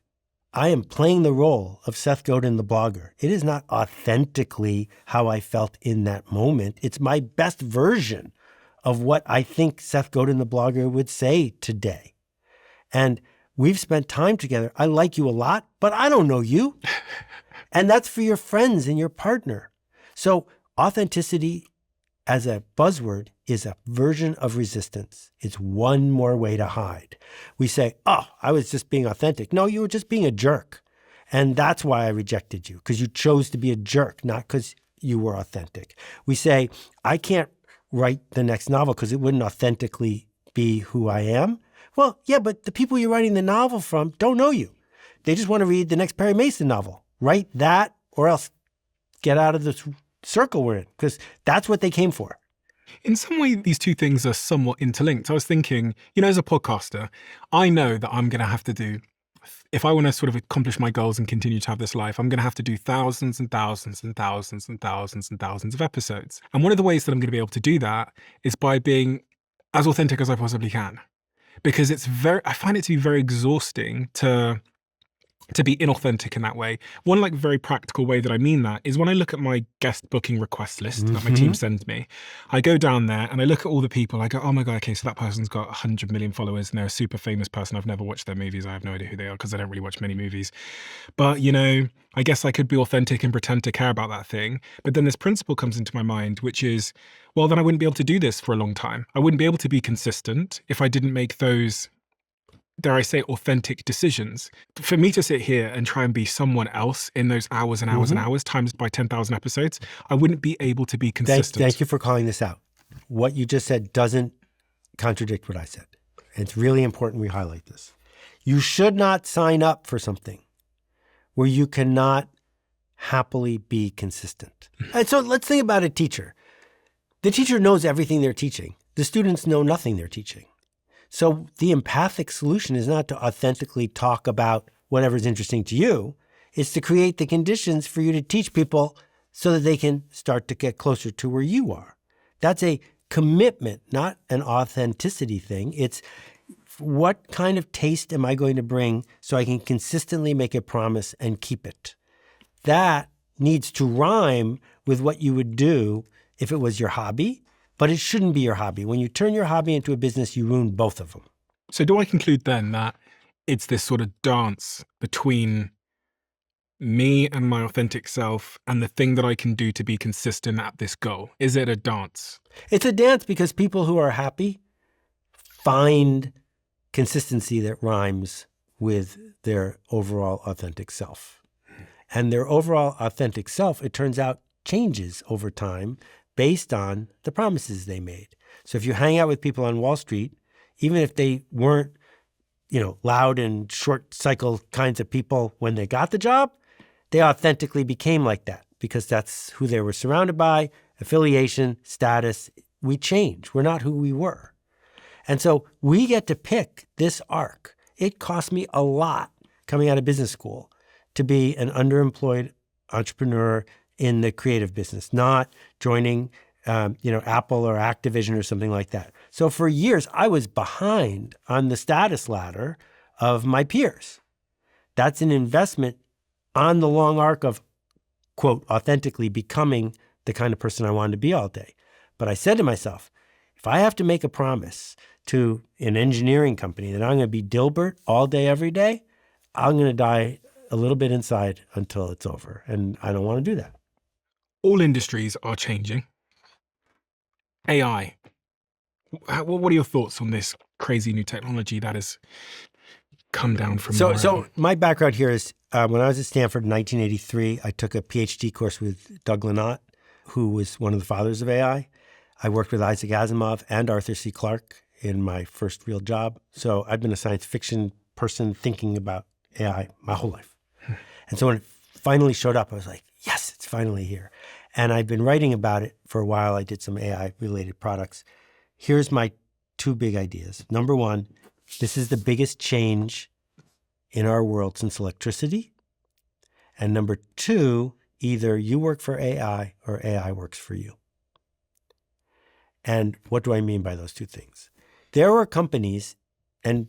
I am playing the role of Seth Godin, the blogger. It is not authentically how I felt in that moment. It's my best version of what I think Seth Godin, the blogger, would say today. And we've spent time together. I like you a lot, but I don't know you. And that's for your friends and your partner. So authenticity as a buzzword is a version of resistance. It's one more way to hide. We say, oh, I was just being authentic. No, you were just being a jerk. And that's why I rejected you, because you chose to be a jerk, not because you were authentic. We say, I can't write the next novel because it wouldn't authentically be who I am. Well, yeah, but the people you're writing the novel from don't know you. They just want to read the next Perry Mason novel. Write that or else get out of the circle we're in, because that's what they came for.
In some way, these two things are somewhat interlinked. I was thinking, as a podcaster, I know that I'm going to have to do, if I want to sort of accomplish my goals and continue to have this life, I'm going to have to do thousands and thousands and thousands and thousands and thousands of episodes. And one of the ways that I'm going to be able to do that is by being as authentic as I possibly can. Because I find it to be very exhausting to be inauthentic in that way. One very practical way that I mean that is when I look at my guest booking request list that my team sends me, I go down there and I look at all the people. I go, oh my God, okay, so that person's got 100 million followers and they're a super famous person. I've never watched their movies. I have no idea who they are because I don't really watch many movies. But, I guess I could be authentic and pretend to care about that thing. But then this principle comes into my mind, which is, well, then I wouldn't be able to do this for a long time. I wouldn't be able to be consistent if I didn't make those, dare I say, authentic decisions. For me to sit here and try and be someone else in those hours and hours and hours, times by 10,000 episodes, I wouldn't be able to be consistent.
Thank you for calling this out. What you just said doesn't contradict what I said. It's really important we highlight this. You should not sign up for something where you cannot happily be consistent. And so let's think about a teacher. The teacher knows everything they're teaching. The students know nothing they're teaching. So the empathic solution is not to authentically talk about whatever's interesting to you. It's to create the conditions for you to teach people so that they can start to get closer to where you are. That's a commitment, not an authenticity thing. It's what kind of taste am I going to bring so I can consistently make a promise and keep it? That needs to rhyme with what you would do if it was your hobby, but it shouldn't be your hobby. When you turn your hobby into a business, you ruin both of them.
So do I conclude then that it's this sort of dance between me and my authentic self and the thing that I can do to be consistent at this goal? Is it a dance?
It's a dance because people who are happy find consistency that rhymes with their overall authentic self. And their overall authentic self, it turns out, changes over time based on the promises they made. So if you hang out with people on Wall Street, even if they weren't, loud and short cycle kinds of people when they got the job, they authentically became like that because that's who they were surrounded by, affiliation, status. We change. We're not who we were. And so we get to pick this arc. It cost me a lot coming out of business school to be an underemployed entrepreneur in the creative business, not joining Apple or Activision or something like that. So for years, I was behind on the status ladder of my peers. That's an investment on the long arc of, quote, authentically becoming the kind of person I wanted to be all day. But I said to myself, if I have to make a promise to an engineering company that I'm going to be Dilbert all day, every day, I'm going to die a little bit inside until it's over. And I don't want to do that.
All industries are changing. AI. What are your thoughts on this crazy new technology that has come down from
So my background here is when I was at Stanford in 1983, I took a PhD course with Doug Lenat, who was one of the fathers of AI. I worked with Isaac Asimov and Arthur C. Clarke in my first real job. So I've been a science fiction person thinking about AI my whole life. And so when it finally showed up, I was like, yes, it's finally here. And I've been writing about it for a while. I did some AI-related products. Here's my two big ideas. Number one, this is the biggest change in our world since electricity. And number two, either you work for AI or AI works for you. And what do I mean by those two things? There were companies and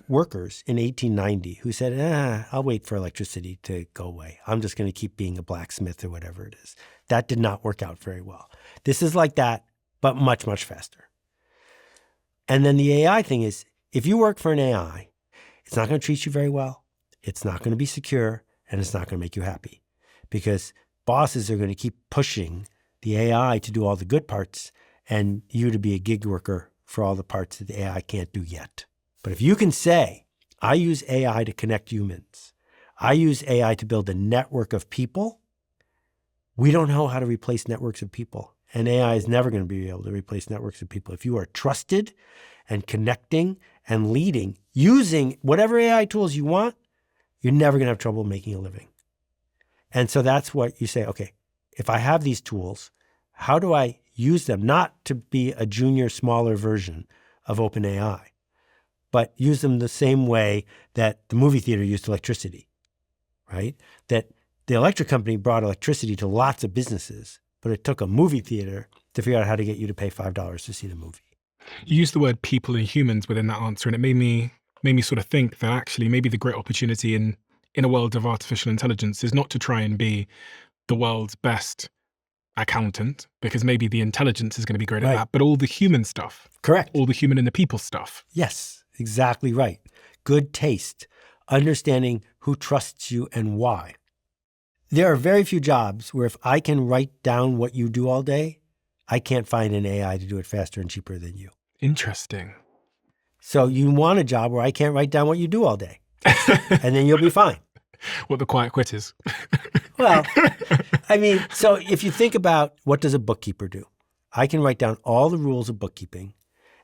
workers in 1890 who said, I'll wait for electricity to go away. I'm just going to keep being a blacksmith or whatever it is. That did not work out very well. This is like that, but much, much faster. And then the AI thing is, if you work for an AI, it's not going to treat you very well. It's not going to be secure, and it's not going to make you happy because bosses are going to keep pushing the AI to do all the good parts and you to be a gig worker for all the parts that the AI can't do yet. But if you can say, I use AI to connect humans, I use AI to build a network of people, we don't know how to replace networks of people. And AI is never going to be able to replace networks of people. If you are trusted and connecting and leading, using whatever AI tools you want, you're never going to have trouble making a living. And so that's what you say, okay, if I have these tools, how do I use them? Not to be a junior, smaller version of OpenAI, but use them the same way that the movie theater used electricity, right? That the electric company brought electricity to lots of businesses, but it took a movie theater to figure out how to get you to pay $5 to see the movie.
You used the word people and humans within that answer, and it made me sort of think that actually maybe the great opportunity in a world of artificial intelligence is not to try and be the world's best accountant, because maybe the intelligence is going to be great at that, but all the human stuff.
Correct.
All the human and the people stuff.
Yes, exactly right. Good taste, understanding who trusts you and why. There are very few jobs where if I can write down what you do all day, I can't find an AI to do it faster and cheaper than you.
Interesting.
So you want a job where I can't write down what you do all day, and then you'll be fine.
What the quiet quitters.
Well, I mean, so if you think about what does a bookkeeper do? I can write down all the rules of bookkeeping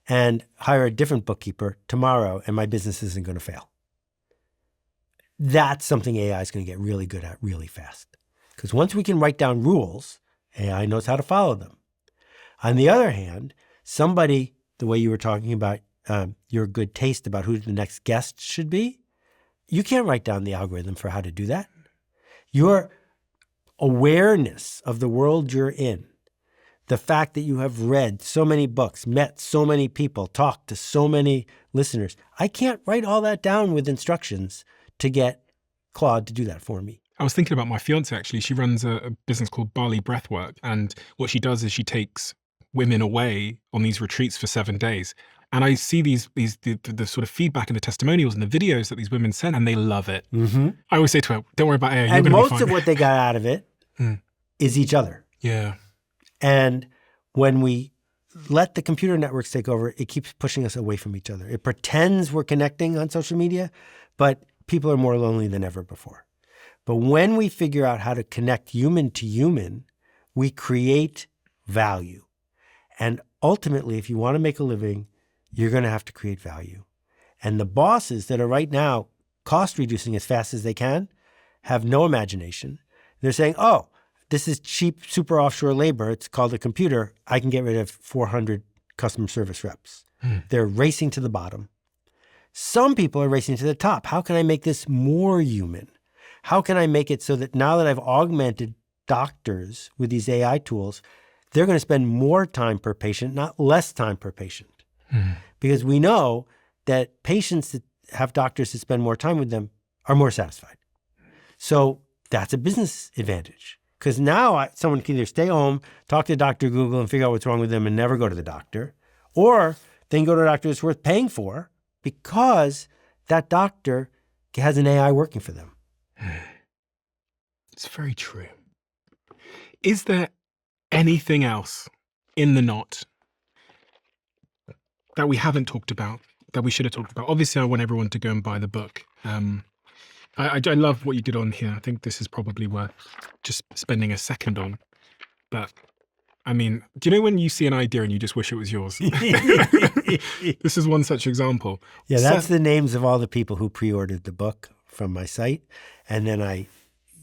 and hire a different bookkeeper tomorrow, and my business isn't going to fail. That's something AI is going to get really good at really fast. Because once we can write down rules, AI knows how to follow them. On the other hand, somebody, the way you were talking about your good taste about who the next guest should be, you can't write down the algorithm for how to do that. Your awareness of the world you're in, the fact that you have read so many books, met so many people, talked to so many listeners, I can't write all that down with instructions to get Claude to do that for me.
I was thinking about my fiance, actually. She runs a business called Bali Breathwork. And what she does is she takes women away on these retreats for 7 days. And I see the sort of feedback and the testimonials and the videos that these women send, and they love it.
Mm-hmm.
I always say to her, don't worry about AI, you're
And
going to be
most
fine.
of what they got out of it is each other.
Yeah.
And when we let the computer networks take over, it keeps pushing us away from each other. It pretends we're connecting on social media, but people are more lonely than ever before. But when we figure out how to connect human to human, we create value. And ultimately, if you want to make a living, you're going to have to create value. And the bosses that are right now cost reducing as fast as they can have no imagination. They're saying, oh, this is cheap, super offshore labor. It's called a computer. I can get rid of 400 customer service reps. They're racing to the bottom. Some people are racing to the top. How can I make this more human? How can I make it so that now that I've augmented doctors with these AI tools, they're going to spend more time per patient, not less time per patient? Because we know that patients that have doctors that spend more time with them are more satisfied. So that's a business advantage. Because now someone can either stay home, talk to Dr. Google and figure out what's wrong with them and never go to the doctor, or they can go to a doctor that's worth paying for because that doctor has an AI working for them.
It's very true. Is there anything else in the knot that we haven't talked about, that we should have talked about? Obviously, I want everyone to go and buy the book. I love what you did on here. I think this is probably worth just spending a second on. But, I mean, do you know when you see an idea and you just wish it was yours? This is one such example.
Yeah, that's the names of all the people who pre-ordered the book from my site. And then I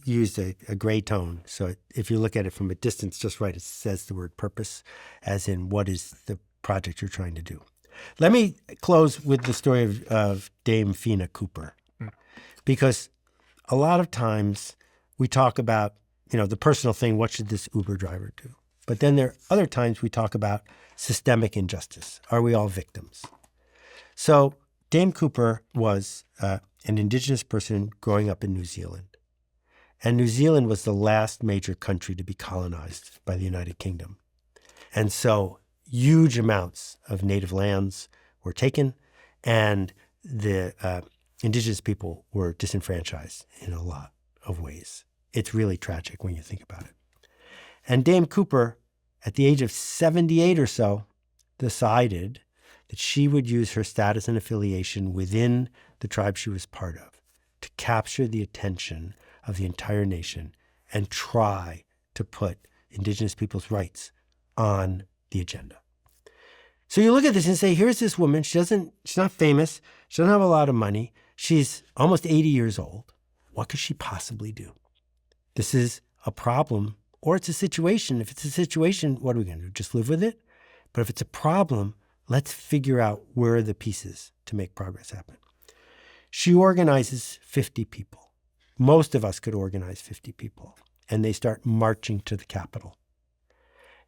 used a gray tone. So if you look at it from a distance just right, it says the word purpose, as in what is the project you're trying to do. Let me close with the story of Dame Fina Cooper. Because a lot of times we talk about, the personal thing, what should this Uber driver do? But then there are other times we talk about systemic injustice. Are we all victims? So Dame Cooper was an indigenous person growing up in New Zealand. And New Zealand was the last major country to be colonized by the United Kingdom. And so huge amounts of native lands were taken, and the indigenous people were disenfranchised in a lot of ways. It's really tragic when you think about it. And Dame Cooper, at the age of 78 or so, decided that she would use her status and affiliation within the tribe she was part of to capture the attention of the entire nation and try to put indigenous people's rights on the agenda. So you look at this and say, here's this woman. She's not famous. She doesn't have a lot of money. She's almost 80 years old. What could she possibly do? This is a problem, or it's a situation. If it's a situation, what are we going to do? Just live with it? But if it's a problem, let's figure out where are the pieces to make progress happen. She organizes 50 people. Most of us could organize 50 people. And they start marching to the Capitol.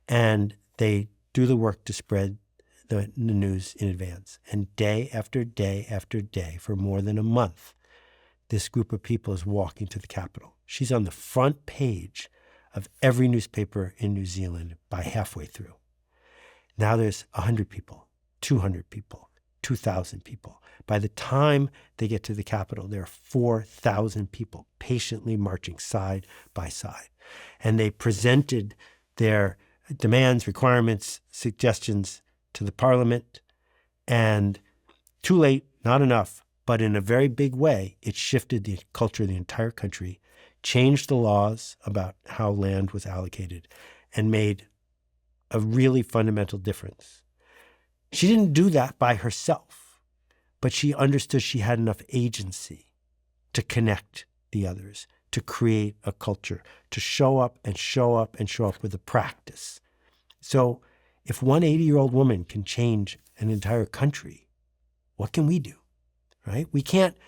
And they do the work to spread the news in advance. And day after day after day, for more than a month, this group of people is walking to the Capitol. She's on the front page of every newspaper in New Zealand by halfway through. Now there's 100 people, 200 people, 2,000 people. By the time they get to the Capitol, there are 4,000 people patiently marching side by side. And they presented their demands, requirements, suggestions to the parliament, and too late, not enough, but in a very big way, it shifted the culture of the entire country, changed the laws about how land was allocated, and made a really fundamental difference. She didn't do that by herself, but she understood she had enough agency to connect the others, to create a culture, to show up and show up and show up with a practice. So if one 80-year-old woman can change an entire country, what can we do, right? We can't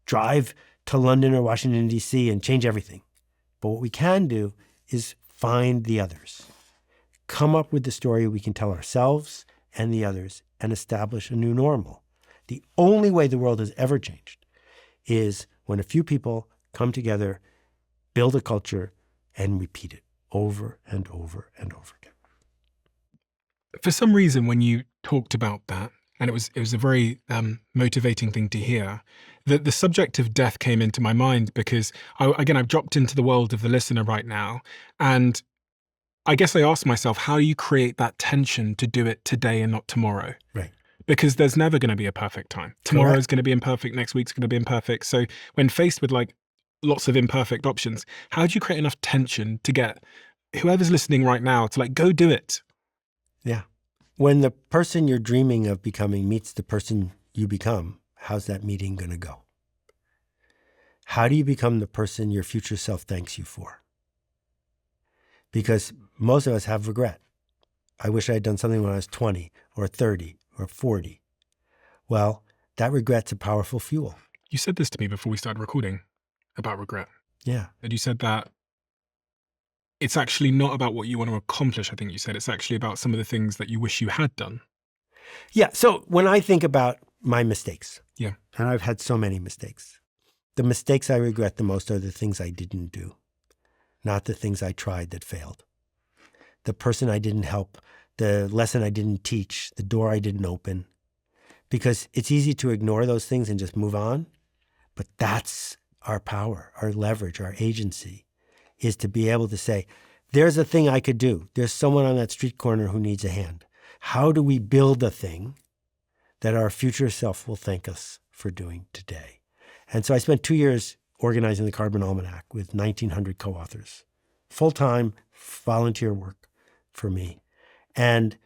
drive to London or Washington, D.C. and change everything. But what we can do is find the others, come up with the story we can tell ourselves and the others, and establish a new normal. The only way the world has ever changed is when a few people come together build a culture, and repeat it over and over and over again.
For some reason, when you talked about that, and it was a very motivating thing to hear, that the subject of death came into my mind because, I've dropped into the world of the listener right now, and I guess I asked myself, how do you create that tension to do it today and not tomorrow?
Right.
Because there's never going to be a perfect time. Tomorrow is going to be imperfect. Next week's going to be imperfect. So when faced with like lots of imperfect options, how do you create enough tension to get whoever's listening right now to like, go do it?
Yeah. When the person you're dreaming of becoming meets the person you become, how's that meeting going to go? How do you become the person your future self thanks you for? Because most of us have regret. I wish I had done something when I was 20 or 30 or 40. Well, that regret's a powerful fuel.
You said this to me before we started recording about regret.
Yeah.
And you said that it's actually not about what you want to accomplish, I think you said. It's actually about some of the things that you wish you had done.
Yeah. So when I think about my mistakes,
yeah,
and I've had so many mistakes, the mistakes I regret the most are the things I didn't do, not the things I tried that failed. The person I didn't help, the lesson I didn't teach, the door I didn't open. Because it's easy to ignore those things and just move on. But that's our power, our leverage, our agency, is to be able to say, there's a thing I could do. There's someone on that street corner who needs a hand. How do we build a thing that our future self will thank us for doing today? And so I spent 2 years organizing the Carbon Almanac with 1,900 co-authors, full-time volunteer work for me. And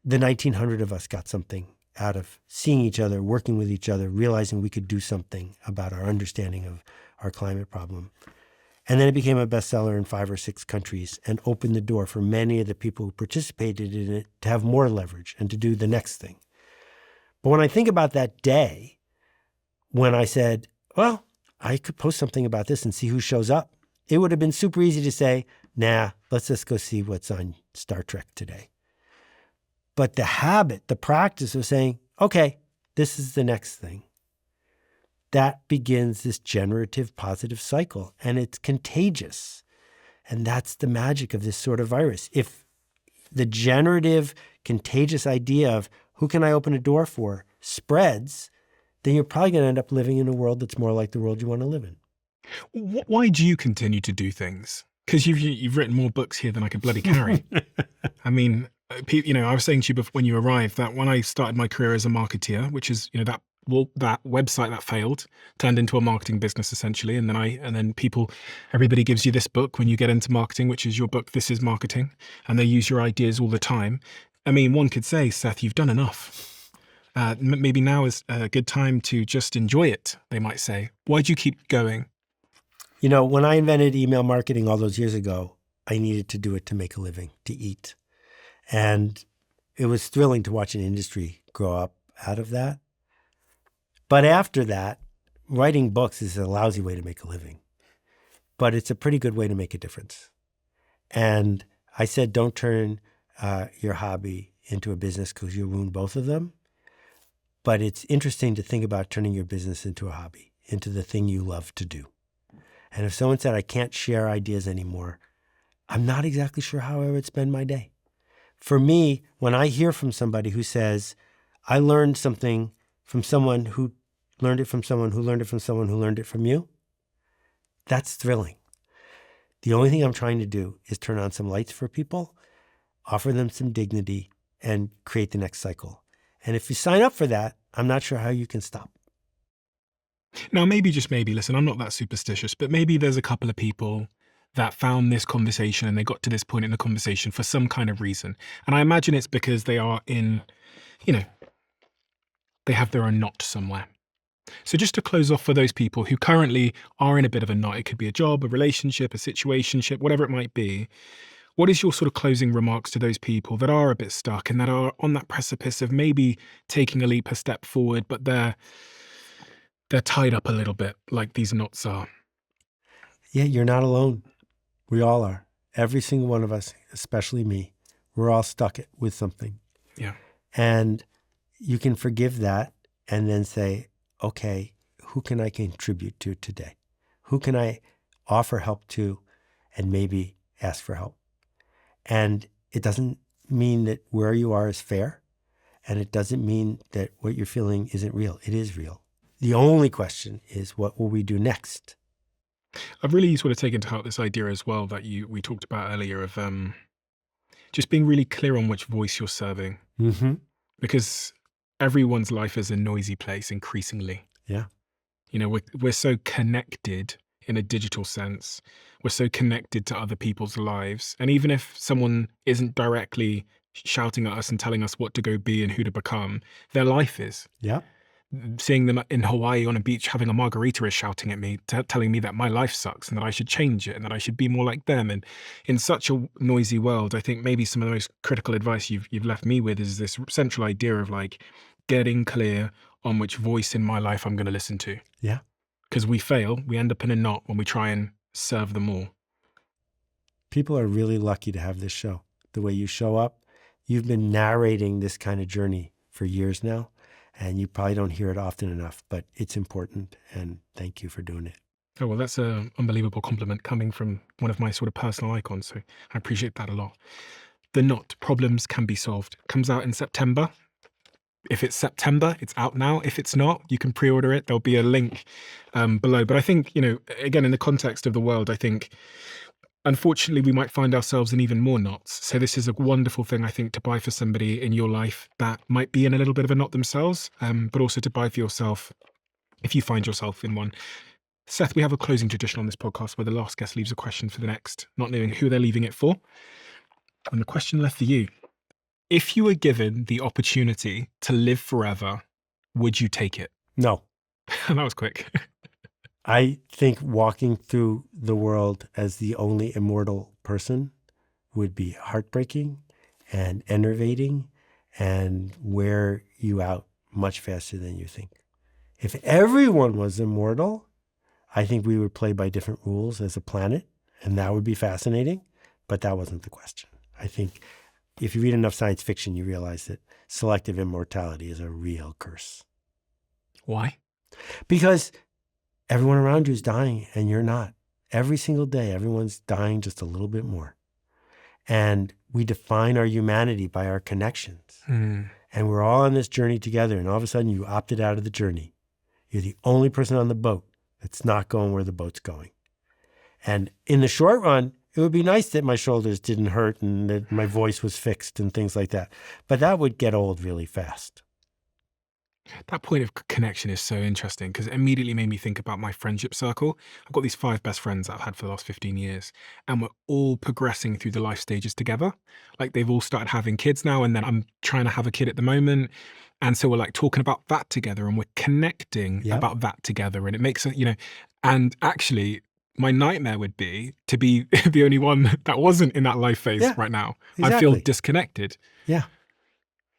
the 1,900 of us got something out of seeing each other, working with each other, realizing we could do something about our understanding of our climate problem. And then it became a bestseller in 5 or 6 countries and opened the door for many of the people who participated in it to have more leverage and to do the next thing. But when I think about that day, when I said, well, I could post something about this and see who shows up, it would have been super easy to say, nah, let's just go see what's on Star Trek today. But the habit, the practice of saying, okay, this is the next thing, that begins this generative positive cycle, and it's contagious. And that's the magic of this sort of virus. If the generative, contagious idea of who can I open a door for spreads, then you're probably going to end up living in a world that's more like the world you want to live in.
Why do you continue to do things? Because you've written more books here than I could bloody carry. I mean, I was saying to you before when you arrived that when I started my career as a marketeer, which is, that website that failed turned into a marketing business essentially. And then everybody gives you this book when you get into marketing, which is your book, This is Marketing. And they use your ideas all the time. I mean, one could say, Seth, you've done enough. Maybe now is a good time to just enjoy it, they might say. Why do you keep going?
When I invented email marketing all those years ago, I needed to do it to make a living, to eat. And it was thrilling to watch an industry grow up out of that. But after that, writing books is a lousy way to make a living. But it's a pretty good way to make a difference. And I said, don't turn your hobby into a business because you'll ruin both of them. But it's interesting to think about turning your business into a hobby, into the thing you love to do. And if someone said, I can't share ideas anymore, I'm not exactly sure how I would spend my day. For me, when I hear from somebody who says, I learned something from someone who learned it from someone who learned it from someone who learned it from you, that's thrilling. The only thing I'm trying to do is turn on some lights for people, offer them some dignity, and create the next cycle. And if you sign up for that, I'm not sure how you can stop.
Now, maybe, just maybe, listen, I'm not that superstitious, but maybe there's a couple of people that found this conversation and they got to this point in the conversation for some kind of reason. And I imagine it's because they are in, they have their own knot somewhere. So just to close off for those people who currently are in a bit of a knot, it could be a job, a relationship, a situationship, whatever it might be. What is your sort of closing remarks to those people that are a bit stuck and that are on that precipice of maybe taking a leap, a step forward, but they're tied up a little bit like these knots are?
Yeah, you're not alone. We all are. Every single one of us, especially me, we're all stuck with something.
Yeah.
And you can forgive that and then say, okay, who can I contribute to today? Who can I offer help to, and maybe ask for help. And it doesn't mean that where you are is fair. And it doesn't mean that what you're feeling isn't real. It is real. The only question is, what will we do next?
I've really sort of taken to heart this idea as well that we talked about earlier of just being really clear on which voice you're serving.
Mm-hmm.
Because everyone's life is a noisy place increasingly.
Yeah.
You know, we're so connected in a digital sense. We're so connected to other people's lives. And even if someone isn't directly shouting at us and telling us what to go be and who to become, their life is.
Yeah.
Seeing them in Hawaii on a beach having a margarita is shouting at me, telling me that my life sucks and that I should change it and that I should be more like them. And in such a noisy world, I think maybe some of the most critical advice you've left me with is this central idea of like getting clear on which voice in my life I'm going to listen to.
Yeah.
Because we fail, we end up in a knot when we try and serve them all.
People are really lucky to have this show. The way you show up, you've been narrating this kind of journey for years now. And you probably don't hear it often enough, but it's important. And thank you for doing it.
Oh, well, that's an unbelievable compliment coming from one of my sort of personal icons. So I appreciate that a lot. The Knot, Problems Can Be Solved, comes out in September. If it's September, it's out now. If it's not, you can pre-order it. There'll be a link below. But I think, you know, again, in the context of the world, I think, unfortunately, we might find ourselves in even more knots. So this is a wonderful thing, I think, to buy for somebody in your life that might be in a little bit of a knot themselves, but also to buy for yourself if you find yourself in one. Seth, we have a closing tradition on this podcast where the last guest leaves a question for the next, not knowing who they're leaving it for. And the question left for you: if you were given the opportunity to live forever, would you take it?
No.
And that was quick.
I think walking through the world as the only immortal person would be heartbreaking and enervating and wear you out much faster than you think. If everyone was immortal, I think we would play by different rules as a planet, and that would be fascinating, but that wasn't the question. I think if you read enough science fiction, you realize that selective immortality is a real curse.
Why?
Because everyone around you is dying and you're not. Every single day, everyone's dying just a little bit more. And we define our humanity by our connections. And we're all on this journey together. And all of a sudden, you opted out of the journey. You're the only person on the boat that's not going where the boat's going. And in the short run, it would be nice that my shoulders didn't hurt and that my voice was fixed and things like that. But that would get old really fast.
That point of connection is so interesting because it immediately made me think about my friendship circle. I've got these 5 best friends that I've had for the last 15 years, and we're all progressing through the life stages together. Like they've all started having kids now, and then I'm trying to have a kid at the moment. And so we're like talking about that together and we're connecting about that together. And it makes it, you know, and actually my nightmare would be to be the only one that wasn't in that life phase right now.
Exactly.
I feel disconnected.
Yeah.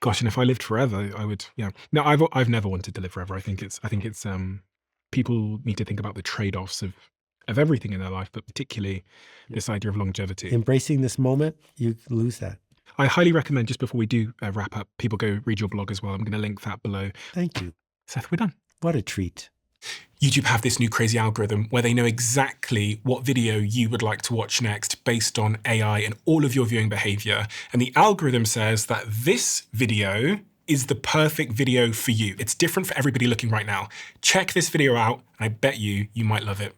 Gosh, and if I lived forever, I would. Yeah. No, I've never wanted to live forever. I think it's people need to think about the trade-offs of everything in their life, but particularly this idea of longevity.
Embracing this moment, you lose that.
I highly recommend, just before we do wrap up, people go read your blog as well. I'm going to link that below.
Thank you.
Seth, we're done.
What a treat.
YouTube have this new crazy algorithm where they know exactly what video you would like to watch next based on AI and all of your viewing behavior. And the algorithm says that this video is the perfect video for you. It's different for everybody looking right now. Check this video out, and I bet you might love it.